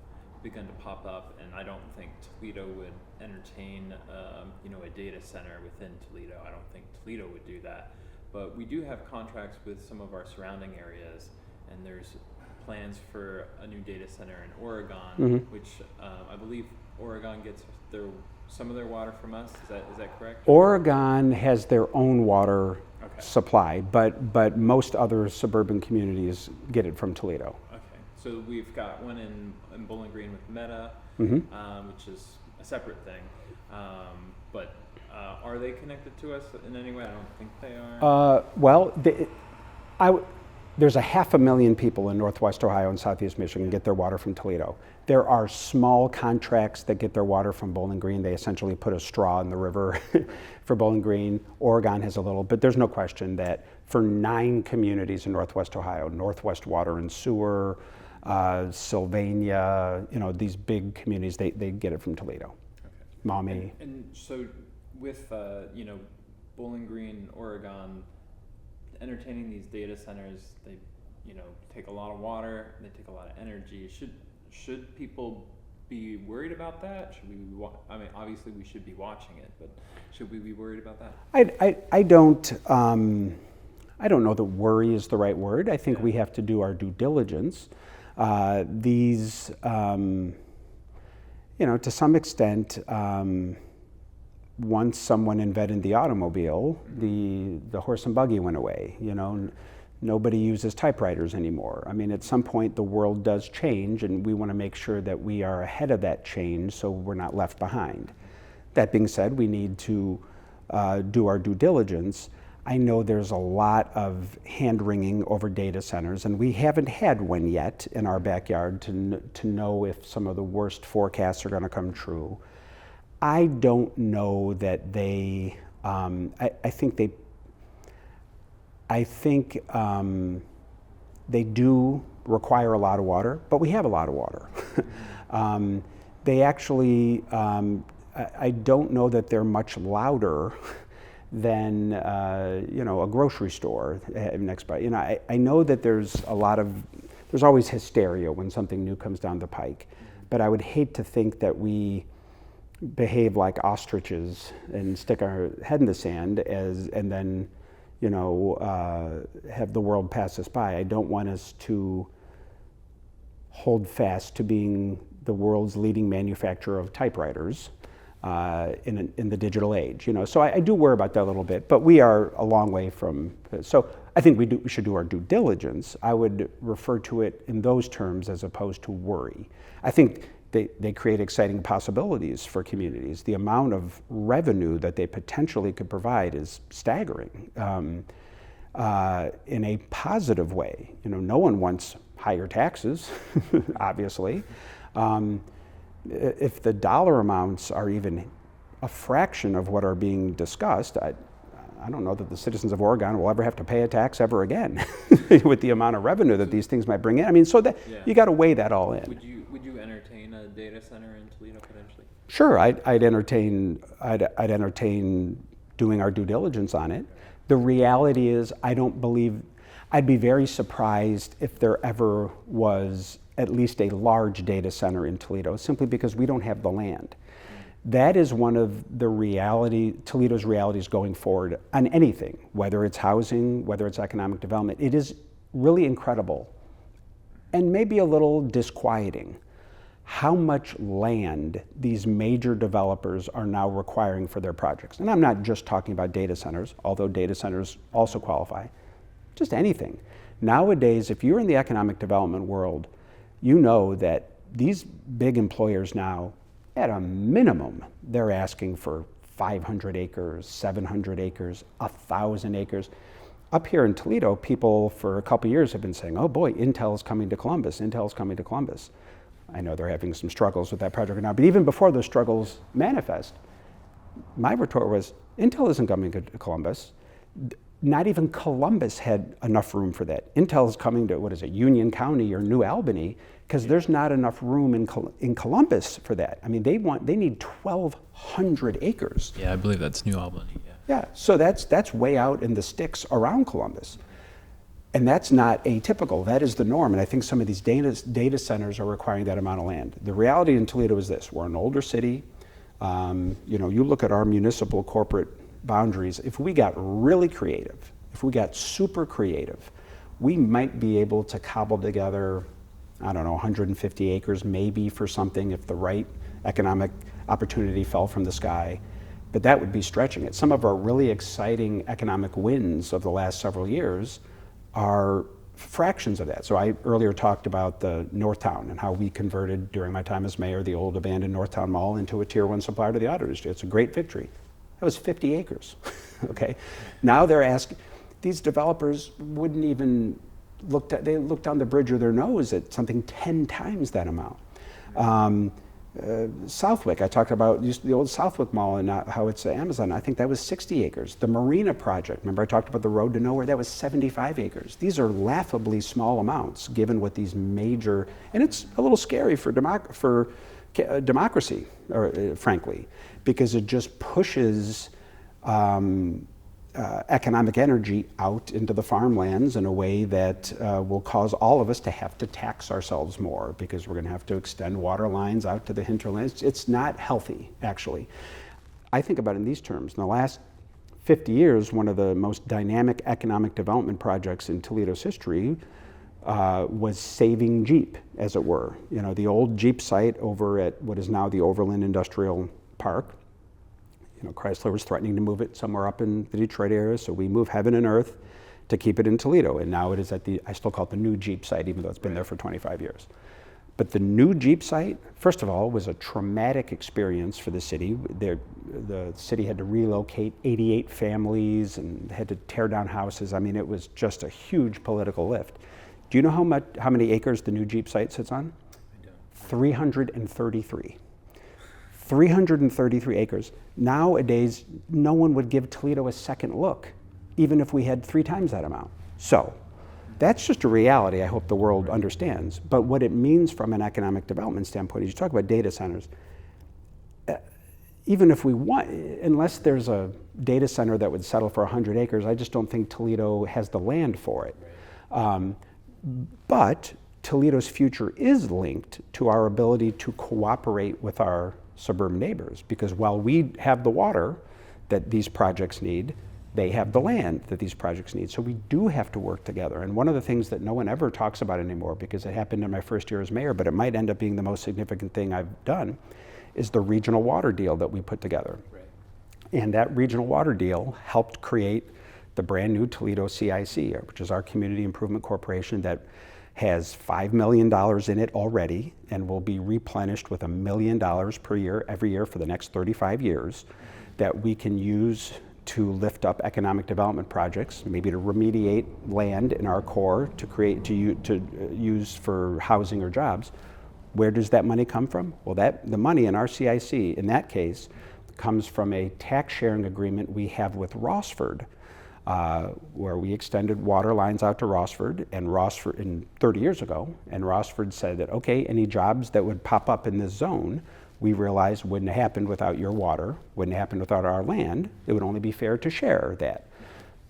begun to pop up, and I don't think Toledo would entertain a data center within Toledo. I don't think Toledo would do that, but we do have contracts with some of our surrounding areas, and there's plans for a new data center in Oregon, which I believe Oregon gets some of their water from us. Is that correct? Oregon has their own water supply, but most other suburban communities get it from Toledo. So we've got one in Bowling Green with Meta, which is a separate thing. But are they connected to us in any way? I don't think they are. There's 500,000 people in Northwest Ohio and Southeast Michigan get their water from Toledo. There are small contracts that get their water from Bowling Green. They essentially put a straw in the river for Bowling Green. Oregon has a little, but there's no question that for 9 communities in Northwest Ohio, Northwest Water and Sewer, Sylvania, these big communities, they get it from Toledo. Maumee. And so with, Bowling Green, Oregon, entertaining these data centers, they, take a lot of water, they take a lot of energy. Should people be worried about that? Should we obviously we should be watching it, but should we be worried about that? I don't know that worry is the right word. I think we have to do our due diligence. These, to some extent, once someone invented the automobile, the horse and buggy went away. Nobody uses typewriters anymore. I mean, at some point the world does change, and we want to make sure that we are ahead of that change so we're not left behind. That being said, we need to do our due diligence. I know there's a lot of hand-wringing over data centers, and we haven't had one yet in our backyard to know if some of the worst forecasts are going to come true. I don't know that they, I think they do require a lot of water, but we have a lot of water. They actually, I don't know that they're much louder than a grocery store next by. I know that there's always hysteria when something new comes down the pike, but I would hate to think that we behave like ostriches and stick our head in the sand and then have the world pass us by. I don't want us to hold fast to being the world's leading manufacturer of typewriters in the digital age. So I do worry about that a little bit, but we are a long way from. So I think we should do our due diligence. I would refer to it in those terms as opposed to worry. I think they create exciting possibilities for communities. The amount of revenue that they potentially could provide is staggering in a positive way. No one wants higher taxes, obviously. If the dollar amounts are even a fraction of what are being discussed, I don't know that the citizens of Oregon will ever have to pay a tax ever again with the amount of revenue that these things might bring in. I mean, so that you got to weigh that all in. Would you entertain a data center in Toledo potentially? Sure, I'd entertain doing our due diligence on it. The reality is, I'd be very surprised if there ever was at least a large data center in Toledo, simply because we don't have the land. That is one of Toledo's realities going forward on anything, whether it's housing, whether it's economic development. It is really incredible and maybe a little disquieting how much land these major developers are now requiring for their projects. And I'm not just talking about data centers, although data centers also qualify, just anything. Nowadays, if you're in the economic development world, you know that these big employers now, at a minimum, they're asking for 500 acres, 700 acres, 1,000 acres. Up here in Toledo, people for a couple years have been saying, oh boy, Intel's coming to Columbus, Intel's coming to Columbus. I know they're having some struggles with that project now, but even before those struggles manifest, my retort was, Intel isn't coming to Columbus. Not even Columbus had enough room for that. Intel's coming to, Union County or New Albany, because there's not enough room in Columbus for that. I mean, they need 1,200 acres. Yeah, I believe that's New Albany, Yeah, so that's way out in the sticks around Columbus. And that's not atypical, that is the norm. And I think some of these data centers are requiring that amount of land. The reality in Toledo is this: we're an older city. You look at our municipal corporate boundaries, if we got really creative, if we got super creative, we might be able to cobble together, 150 acres maybe for something if the right economic opportunity fell from the sky. But that would be stretching it. Some of our really exciting economic wins of the last several years are fractions of that. So I earlier talked about the Northtown and how we converted, during my time as mayor, the old abandoned Northtown Mall into a Tier 1 supplier to the auto industry. It's a great victory. That was 50 acres, okay? Now they're asking, these developers wouldn't even they looked down the bridge of their nose at something 10 times that amount. Southwick, I talked about the old Southwick Mall and how it's Amazon. I think that was 60 acres. The Marina project, remember I talked about the Road to Nowhere? That was 75 acres. These are laughably small amounts given what these major, and it's a little scary for democracy, frankly, because it just pushes economic energy out into the farmlands in a way that will cause all of us to have to tax ourselves more, because we're going to have to extend water lines out to the hinterlands. It's not healthy, actually. I think about it in these terms. In the last 50 years, one of the most dynamic economic development projects in Toledo's history was saving Jeep, as it were. The old Jeep site over at what is now the Overland Industrial Park. Chrysler was threatening to move it somewhere up in the Detroit area, so we moved heaven and earth to keep it in Toledo. And now it is I still call it the new Jeep site, even though it's been there for 25 years. But the new Jeep site, first of all, was a traumatic experience for the city. The city had to relocate 88 families and had to tear down houses. I mean, it was just a huge political lift. Do you know how many acres the new Jeep site sits on? I don't. 333. 333 acres. Nowadays, no one would give Toledo a second look, even if we had 3 times that amount. So that's just a reality I hope the world understands. But what it means from an economic development standpoint is, you talk about data centers, even if we want, unless there's a data center that would settle for 100 acres, I just don't think Toledo has the land for it. But Toledo's future is linked to our ability to cooperate with our suburban neighbors, because while we have the water that these projects need, they have the land that these projects need. So we do have to work together. And one of the things that no one ever talks about anymore, because it happened in my first year as mayor, but it might end up being the most significant thing I've done, is the regional water deal that we put together. Right. And that regional water deal helped create the brand new Toledo CIC, which is our Community Improvement Corporation, that has $5 million in it already and will be replenished with $1 million per year every year for the next 35 years that we can use to lift up economic development projects, maybe to remediate land in our core to use for housing or jobs. Where does that money come from? Well, the money in our CIC, in that case, comes from a tax sharing agreement we have with Rossford, where we extended water lines out to Rossford, and Rossford 30 years ago, and Rossford said that, okay, any jobs that would pop up in this zone, we realized wouldn't have happened without your water, wouldn't have happened without our land. It would only be fair to share that.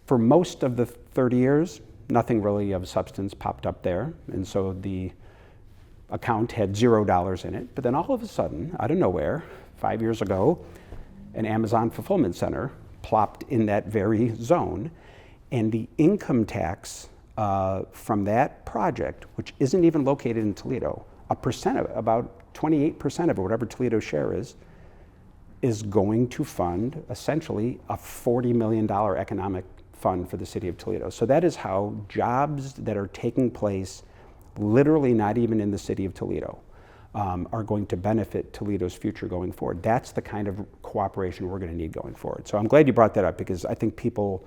For most of the 30 years, nothing really of substance popped up there, and so the account had $0 in it. But then all of a sudden, out of nowhere, 5 years ago, an Amazon fulfillment center plopped in that very zone, and the income tax from that project, which isn't even located in Toledo, about 28% of it, whatever Toledo's share is going to fund essentially a $40 million economic fund for the city of Toledo. So that is how jobs that are taking place literally not even in the city of Toledo are going to benefit Toledo's future going forward. That's the kind of cooperation we're going to need going forward. So I'm glad you brought that up, because I think people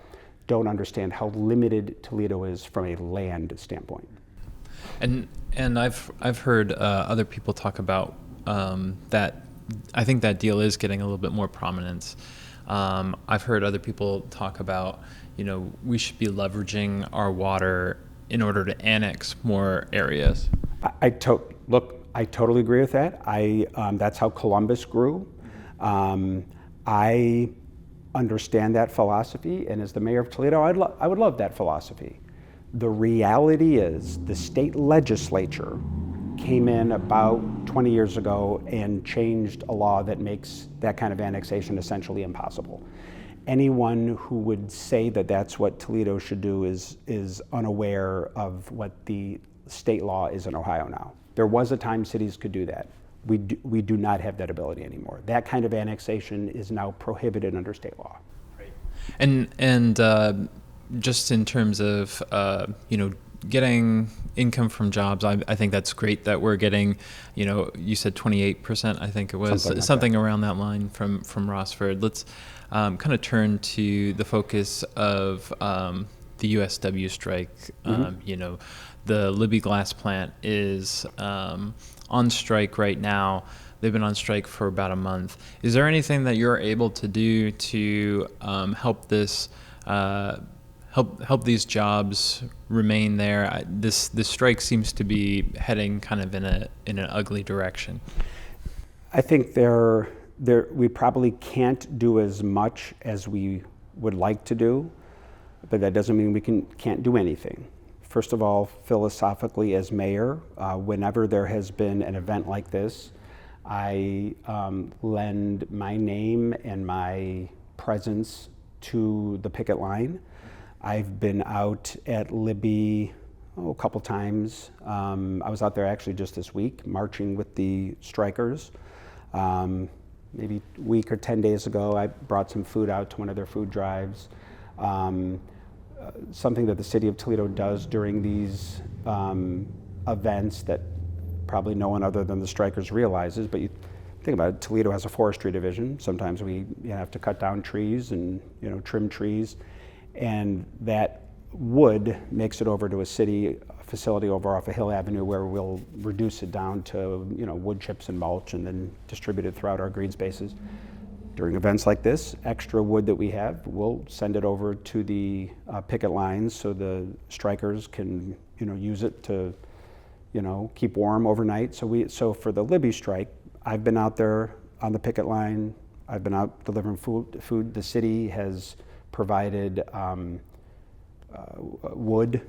don't understand how limited Toledo is from a land standpoint. And I've heard other people talk about that. I think that deal is getting a little bit more prominence. I've heard other people talk about, we should be leveraging our water in order to annex more areas. I totally agree with that. That's how Columbus grew. I understand that philosophy, and as the mayor of Toledo, I would love that philosophy. The reality is the state legislature came in about 20 years ago and changed a law that makes that kind of annexation essentially impossible. Anyone who would say that that's what Toledo should do is unaware of what the state law is in Ohio now. There was a time cities could do that. We do not have that ability anymore. That kind of annexation is now prohibited under state law. Right. And just in terms of getting income from jobs, I think that's great that we're getting, you said 28%, I think it was, something around that line from Rossford. Let's kind of turn to the focus of the USW strike. Mm-hmm. The Libby glass plant is on strike right now. They've been on strike for about a month. Is there anything that you're able to do to help this help these jobs remain there? This strike seems to be heading kind of in an ugly direction. I think we probably can't do as much as we would like to do, but that doesn't mean we can't do anything. First of all, philosophically, as mayor, whenever there has been an event like this, I lend my name and my presence to the picket line. I've been out at Libby a couple times. I was out there actually just this week marching with the strikers. Maybe a week or 10 days ago, I brought some food out to one of their food drives. Something that the city of Toledo does during these events that probably no one other than the strikers realizes, but you think about it, Toledo has a forestry division. Sometimes we have to cut down trees and trim trees, and that wood makes it over to a city facility over off of Hill Avenue, where we'll reduce it down to wood chips and mulch and then distribute it throughout our green spaces. During events like this, extra wood that we have, we'll send it over to the picket lines so the strikers can use it to keep warm overnight. So for the Libby strike, I've been out there on the picket line. I've been out delivering food. The city has provided wood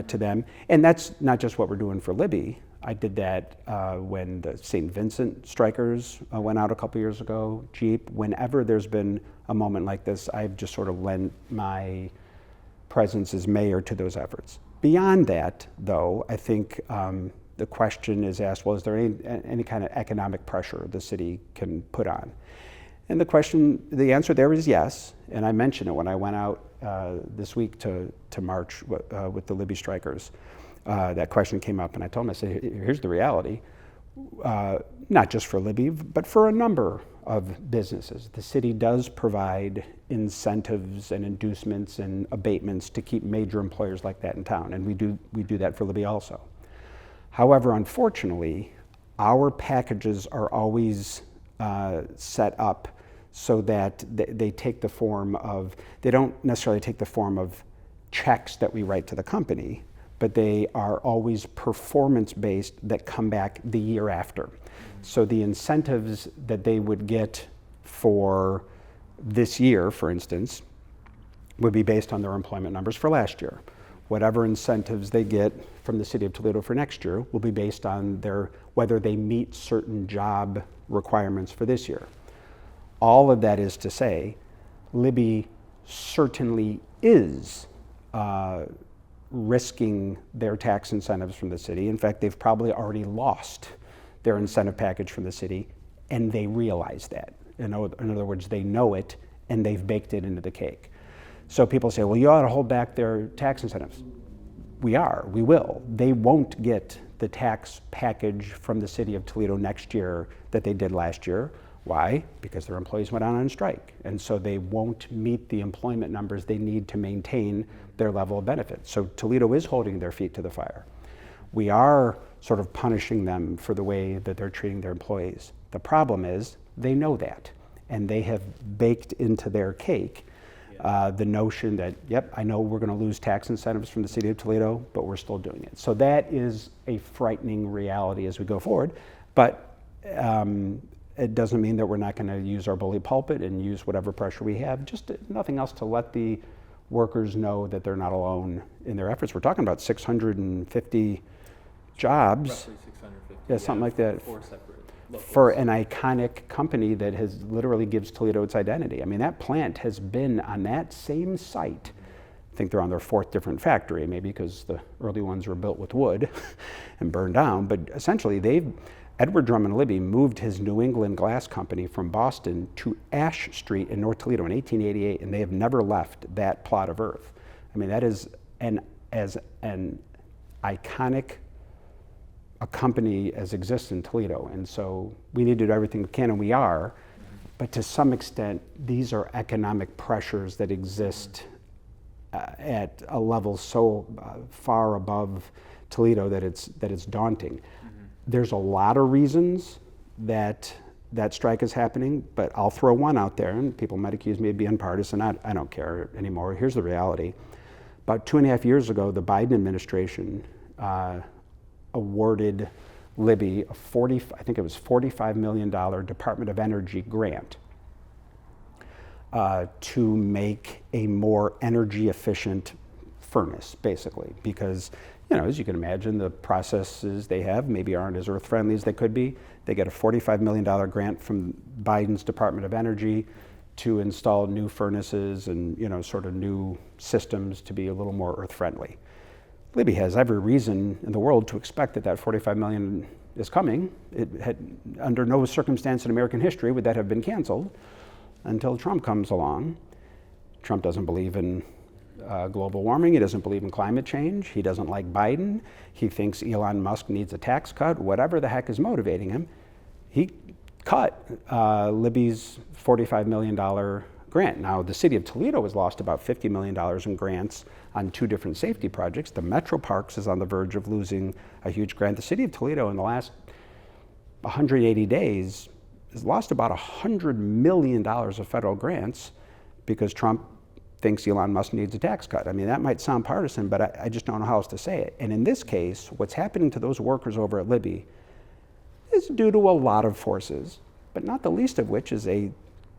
to them. And that's not just what we're doing for Libby. I did that when the St. Vincent strikers went out a couple years ago, Jeep. Whenever there's been a moment like this, I've just sort of lent my presence as mayor to those efforts. Beyond that, though, I think the question is asked, well, is there any kind of economic pressure the city can put on? And the answer there is yes. And I mentioned it when I went out this week to march with the Libby strikers. That question came up, and I told them, I said, here's the reality, not just for Libby, but for a number of businesses. The city does provide incentives and inducements and abatements to keep major employers like that in town, and we do that for Libby also. However, unfortunately, our packages are always set up so that they take the form of, they don't necessarily take the form of checks that we write to the company, but they are always performance-based that come back the year after. So the incentives that they would get for this year, for instance, would be based on their employment numbers for last year. Whatever incentives they get from the city of Toledo for next year will be based on whether they meet certain job requirements for this year. All of that is to say, Libby certainly is risking their tax incentives from the city. In fact, they've probably already lost their incentive package from the city, and they realize that. In other words, they know it, and they've baked it into the cake. So people say, well, you ought to hold back their tax incentives. We will. They won't get the tax package from the city of Toledo next year that they did last year. Why? Because their employees went out on strike. And so they won't meet the employment numbers they need to maintain their level of benefit. So Toledo is holding their feet to the fire. We are sort of punishing them for the way that they're treating their employees. The problem is they know that, and they have baked into their cake the notion that, yep, I know we're going to lose tax incentives from the city of Toledo, but we're still doing it. So that is a frightening reality as we go forward. But it doesn't mean that we're not going to use our bully pulpit and use whatever pressure we have, just nothing else to let the workers know that they're not alone in their efforts. We're talking about 650 jobs. Roughly 650. Yeah, something like that. Four separate locals. For an iconic company that has literally gives Toledo its identity. I mean, that plant has been on that same site. I think they're on their fourth different factory, maybe because the early ones were built with wood and burned down. But essentially, Edward Drummond Libby moved his New England glass company from Boston to Ash Street in North Toledo in 1888, and they have never left that plot of earth. I mean, that is as an iconic a company as exists in Toledo. And so we need to do everything we can, and we are. But to some extent, these are economic pressures that exist at a level so far above Toledo that it's daunting. There's a lot of reasons that strike is happening, but I'll throw one out there, and people might accuse me of being partisan. I don't care anymore. Here's the reality. About 2.5 years ago, the Biden administration awarded Libby I think it was $45 million Department of Energy grant to make a more energy efficient furnace, basically, because as you can imagine, the processes they have maybe aren't as earth friendly as they could be. They get a $45 million grant from Biden's Department of Energy to install new furnaces and sort of new systems to be a little more earth friendly. Libby has every reason in the world to expect that $45 million is coming. It had, under no circumstance in American history would that have been canceled until Trump comes along. Trump doesn't believe in global warming. He doesn't believe in climate change. He doesn't like Biden. He thinks Elon Musk needs a tax cut. Whatever the heck is motivating him, he cut Libby's $45 million grant. Now, the city of Toledo has lost about $50 million in grants on 2 different safety projects. The Metro Parks is on the verge of losing a huge grant. The city of Toledo in the last 180 days has lost about $100 million of federal grants because Trump thinks Elon Musk needs a tax cut. I mean, that might sound partisan, but I just don't know how else to say it. And in this case, what's happening to those workers over at Libby is due to a lot of forces, but not the least of which is a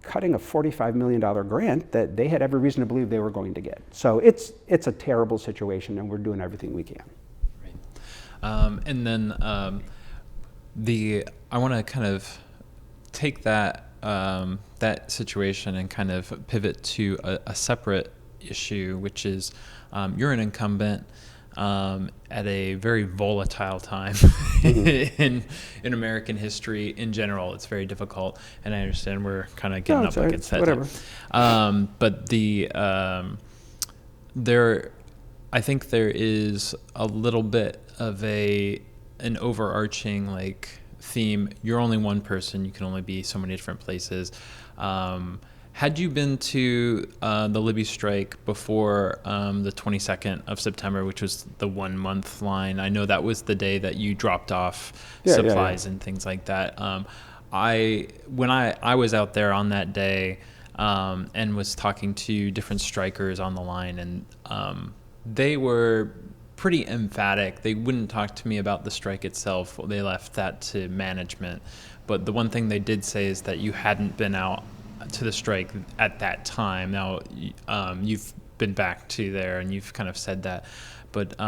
cutting a $45 million grant that they had every reason to believe they were going to get. So it's a terrible situation, and we're doing everything we can. Right. And then I want to kind of take that that situation and kind of pivot to a separate issue, which is you're an incumbent at a very volatile time in American history in general. It's very difficult, and I understand we're kind of getting up against that. Whatever. But I think there is a little bit of an overarching like theme. You're only one person. You can only be so many different places. Had you been to the Libby strike before the 22nd of September, which was the 1 month line? I know that was the day that you dropped off supplies and things like that. When I was out there on that day and was talking to different strikers on the line, and they were pretty emphatic. They wouldn't talk to me about the strike itself. They left that to management. But the one thing they did say is that you hadn't been out to the strike at that time. Now, you've been back to there and you've kind of said that. But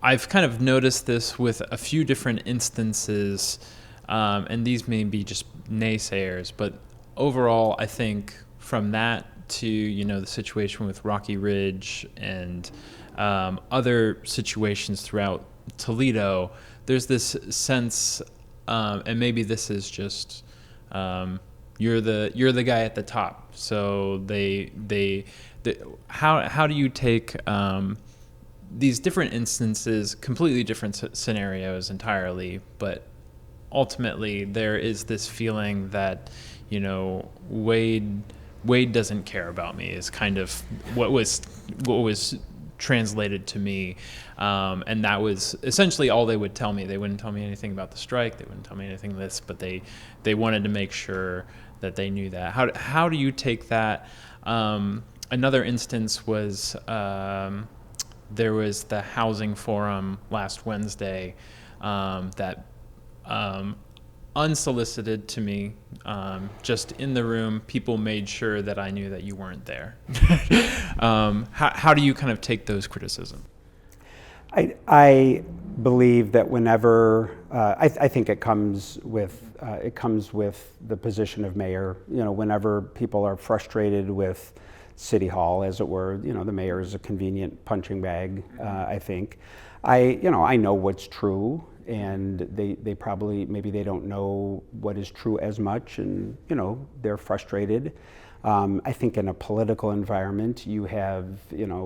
I've kind of noticed this with a few different instances, and these may be just naysayers, but overall, I think from that to, the situation with Rocky Ridge and other situations throughout Toledo, there's this sense, and maybe this is just you're the guy at the top. So how do you take these different instances, completely different scenarios entirely, but ultimately there is this feeling that Wade doesn't care about me is kind of what was translated to me, and that was essentially all they would tell me. They wouldn't tell me anything about the strike. They wouldn't tell me anything this, but they wanted to make sure that they knew that. How do you take that? Another instance was there was the housing forum last Wednesday that unsolicited to me, just in the room, people made sure that I knew that you weren't there. How do you kind of take those criticisms? I believe that whenever I think it comes with the position of mayor. Whenever people are frustrated with City Hall, as it were, the mayor is a convenient punching bag. I think I know what's true, and they probably maybe they don't know what is true as much, and they're frustrated. I think in a political environment, you have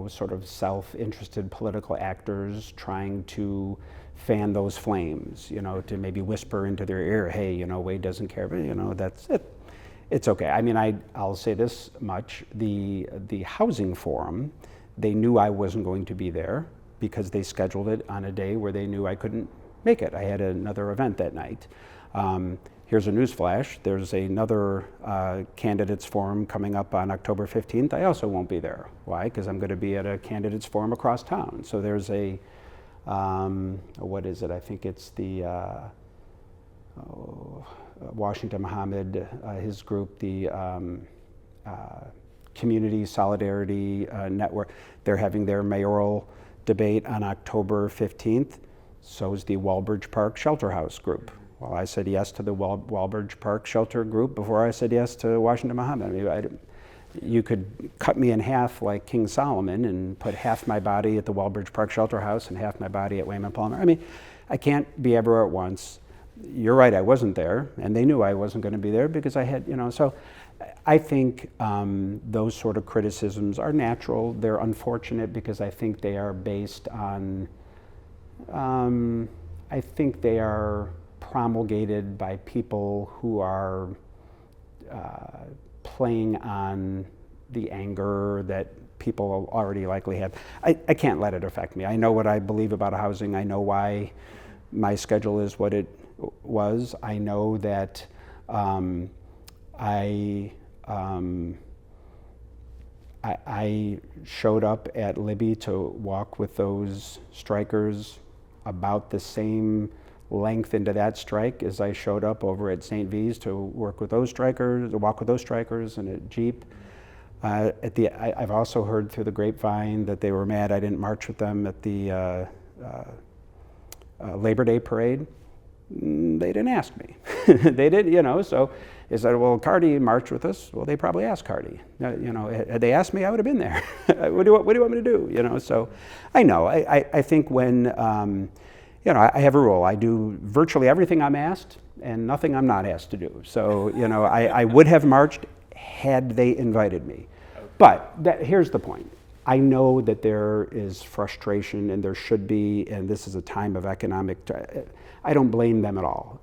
sort of self-interested political actors trying to fan those flames, to maybe whisper into their ear, hey, Wade doesn't care, but that's it. It's okay. I mean, I'll say this much: the housing forum, they knew I wasn't going to be there because they scheduled it on a day where they knew I couldn't make it. I had another event that night. Here's a news flash. There's another candidates forum coming up on October 15th. I also won't be there. Why? Because I'm going to be at a candidates forum across town. So there's a, what is it? I think it's the Washington Muhammad, his group, the Community Solidarity Network. They're having their mayoral debate on October 15th. So is the Walbridge Park Shelter House group. Well, I said yes to the Walbridge Park Shelter group before I said yes to Washington Muhammad. I mean, you could cut me in half like King Solomon and put half my body at the Walbridge Park Shelter House and half my body at Wayman Palmer. I mean, I can't be everywhere at once. You're right, I wasn't there, and they knew I wasn't going to be there because I had, so I think those sort of criticisms are natural. They're unfortunate because I think they are based on, I think they are promulgated by people who are playing on the anger that people already likely have. I can't let it affect me. I know what I believe about housing. I know why my schedule is what it was. I know that I showed up at Libby to walk with those strikers about the same length into that strike as I showed up over at St. V's to work with those strikers, to walk with those strikers and at Jeep. I've also heard through the grapevine that they were mad I didn't march with them at the Labor Day parade. They didn't ask me. They didn't, so they said, well, Cardi marched with us. Well, they probably asked Cardi. Had they asked me, I would have been there. What do you want me to do? So I know. I think when, I have a rule. I do virtually everything I'm asked and nothing I'm not asked to do. So, I would have marched had they invited me. But here's the point. I know that there is frustration, and there should be, and this is a time of economic. I don't blame them at all.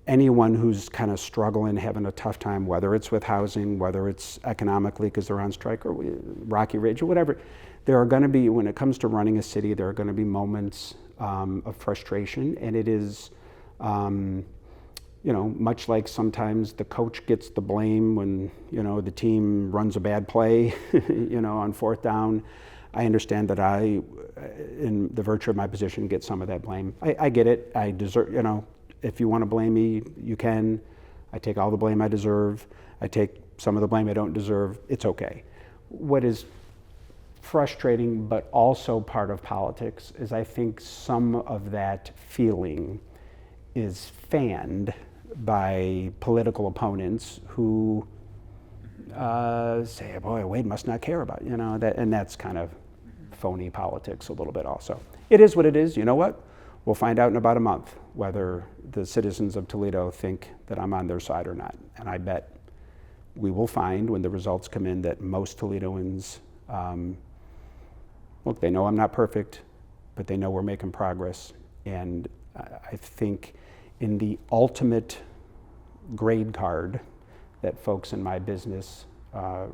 Anyone who's kind of struggling, having a tough time, whether it's with housing, whether it's economically because they're on strike, or Rocky Ridge, or whatever, there are going to be, when it comes to running a city, there are going to be moments of frustration, and it is. Much like sometimes the coach gets the blame when, the team runs a bad play, on fourth down. I understand that I, in the virtue of my position, get some of that blame. I get it. I deserve, if you want to blame me, you can. I take all the blame I deserve. I take some of the blame I don't deserve. It's okay. What is frustrating, but also part of politics, is I think some of that feeling is fanned by political opponents who say, boy, Wade must not care about, that, and that's kind of phony politics a little bit also. It is what it is. You know what? We'll find out in about a month whether the citizens of Toledo think that I'm on their side or not. And I bet we will find when the results come in that most Toledoans, look, they know I'm not perfect, but they know we're making progress. And I think in the ultimate grade card that folks in my business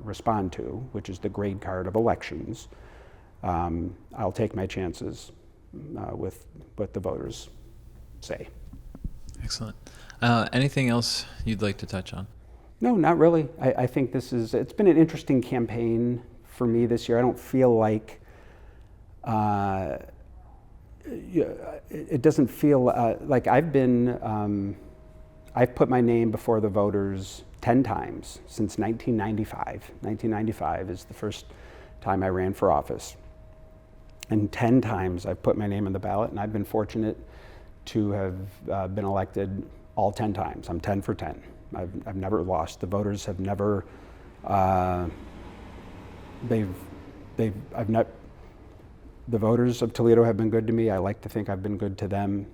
respond to, which is the grade card of elections, I'll take my chances with what the voters say. Excellent. Anything else you'd like to touch on? No, not really. I think it's been an interesting campaign for me this year. I don't feel like it doesn't feel like I've put my name before the voters 10 times since 1995. 1995 is the first time I ran for office. And 10 times I've put my name on the ballot, and I've been fortunate to have been elected all 10 times. I'm 10 for 10. I've never lost. The voters have never, the voters of Toledo have been good to me. I like to think I've been good to them.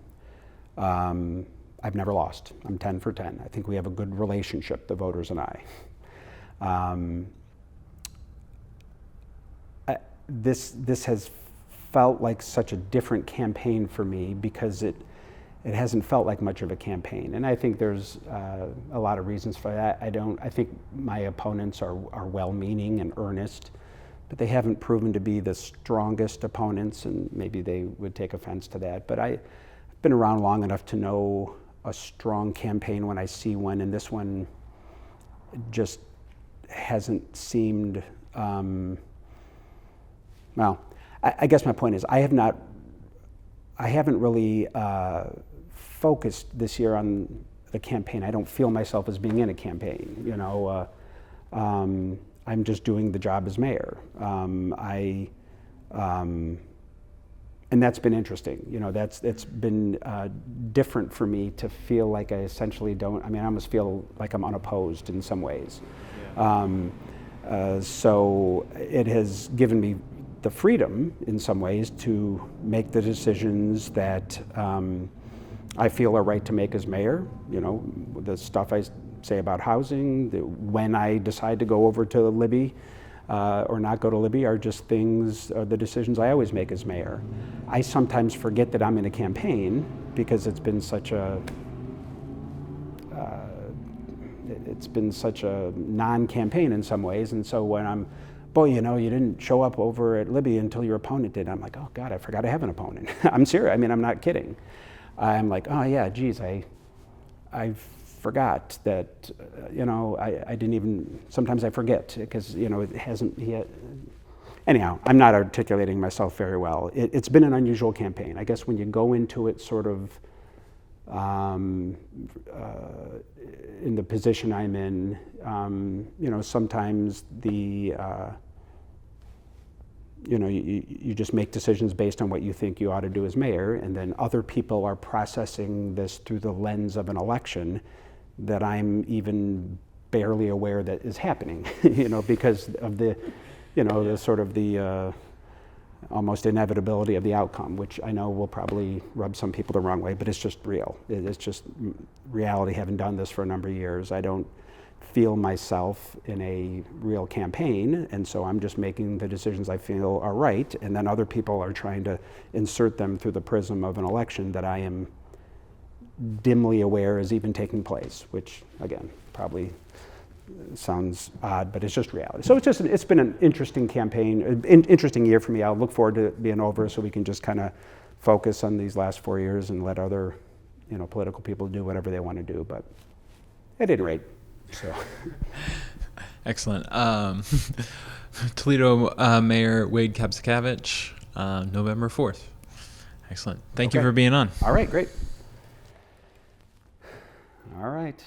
I've never lost. I'm 10 for 10. I think we have a good relationship, the voters and I. This has felt like such a different campaign for me because it hasn't felt like much of a campaign. And I think there's a lot of reasons for that. I think my opponents are well-meaning and earnest, but they haven't proven to be the strongest opponents, and maybe they would take offense to that. But I've been around long enough to know a strong campaign when I see one, and this one just hasn't seemed, well, I guess my point is I haven't really focused this year on the campaign. I don't feel myself as being in a campaign, I'm just doing the job as mayor. And that's been interesting. It's been different for me to feel like I essentially I almost feel like I'm unopposed in some ways. Yeah. So it has given me the freedom in some ways to make the decisions that I feel are right to make as mayor. The stuff I say about housing, when I decide to go over to Libby or not go to Libby are just the decisions I always make as mayor. I sometimes forget that I'm in a campaign because it's been such a non-campaign in some ways, and so when I'm, boy, you didn't show up over at Libby until your opponent did, I'm like, oh God, I forgot I have an opponent. I'm serious, I'm not kidding. I'm like, oh yeah, geez, I forgot that, I didn't even, sometimes I forget because, it hasn't, anyhow, I'm not articulating myself very well. It's been an unusual campaign. I guess when you go into it sort of in the position I'm in, sometimes you just make decisions based on what you think you ought to do as mayor, and then other people are processing this through the lens of an election that I'm even barely aware that is happening, because of the sort of the almost inevitability of the outcome, which I know will probably rub some people the wrong way, but it's just real. It's just reality, having done this for a number of years. I don't feel myself in a real campaign, and so I'm just making the decisions I feel are right, and then other people are trying to insert them through the prism of an election that I am dimly aware is even taking place, which, again, probably sounds odd, but it's just reality. So it's been an interesting campaign, an interesting year for me. I'll look forward to it being over so we can just kind of focus on these last 4 years and let other, political people do whatever they want to do. But at any rate, so. Excellent. Toledo Mayor Wade Kapszukiewicz, November 4th. Excellent. Thank you for being on. All right, great. All right.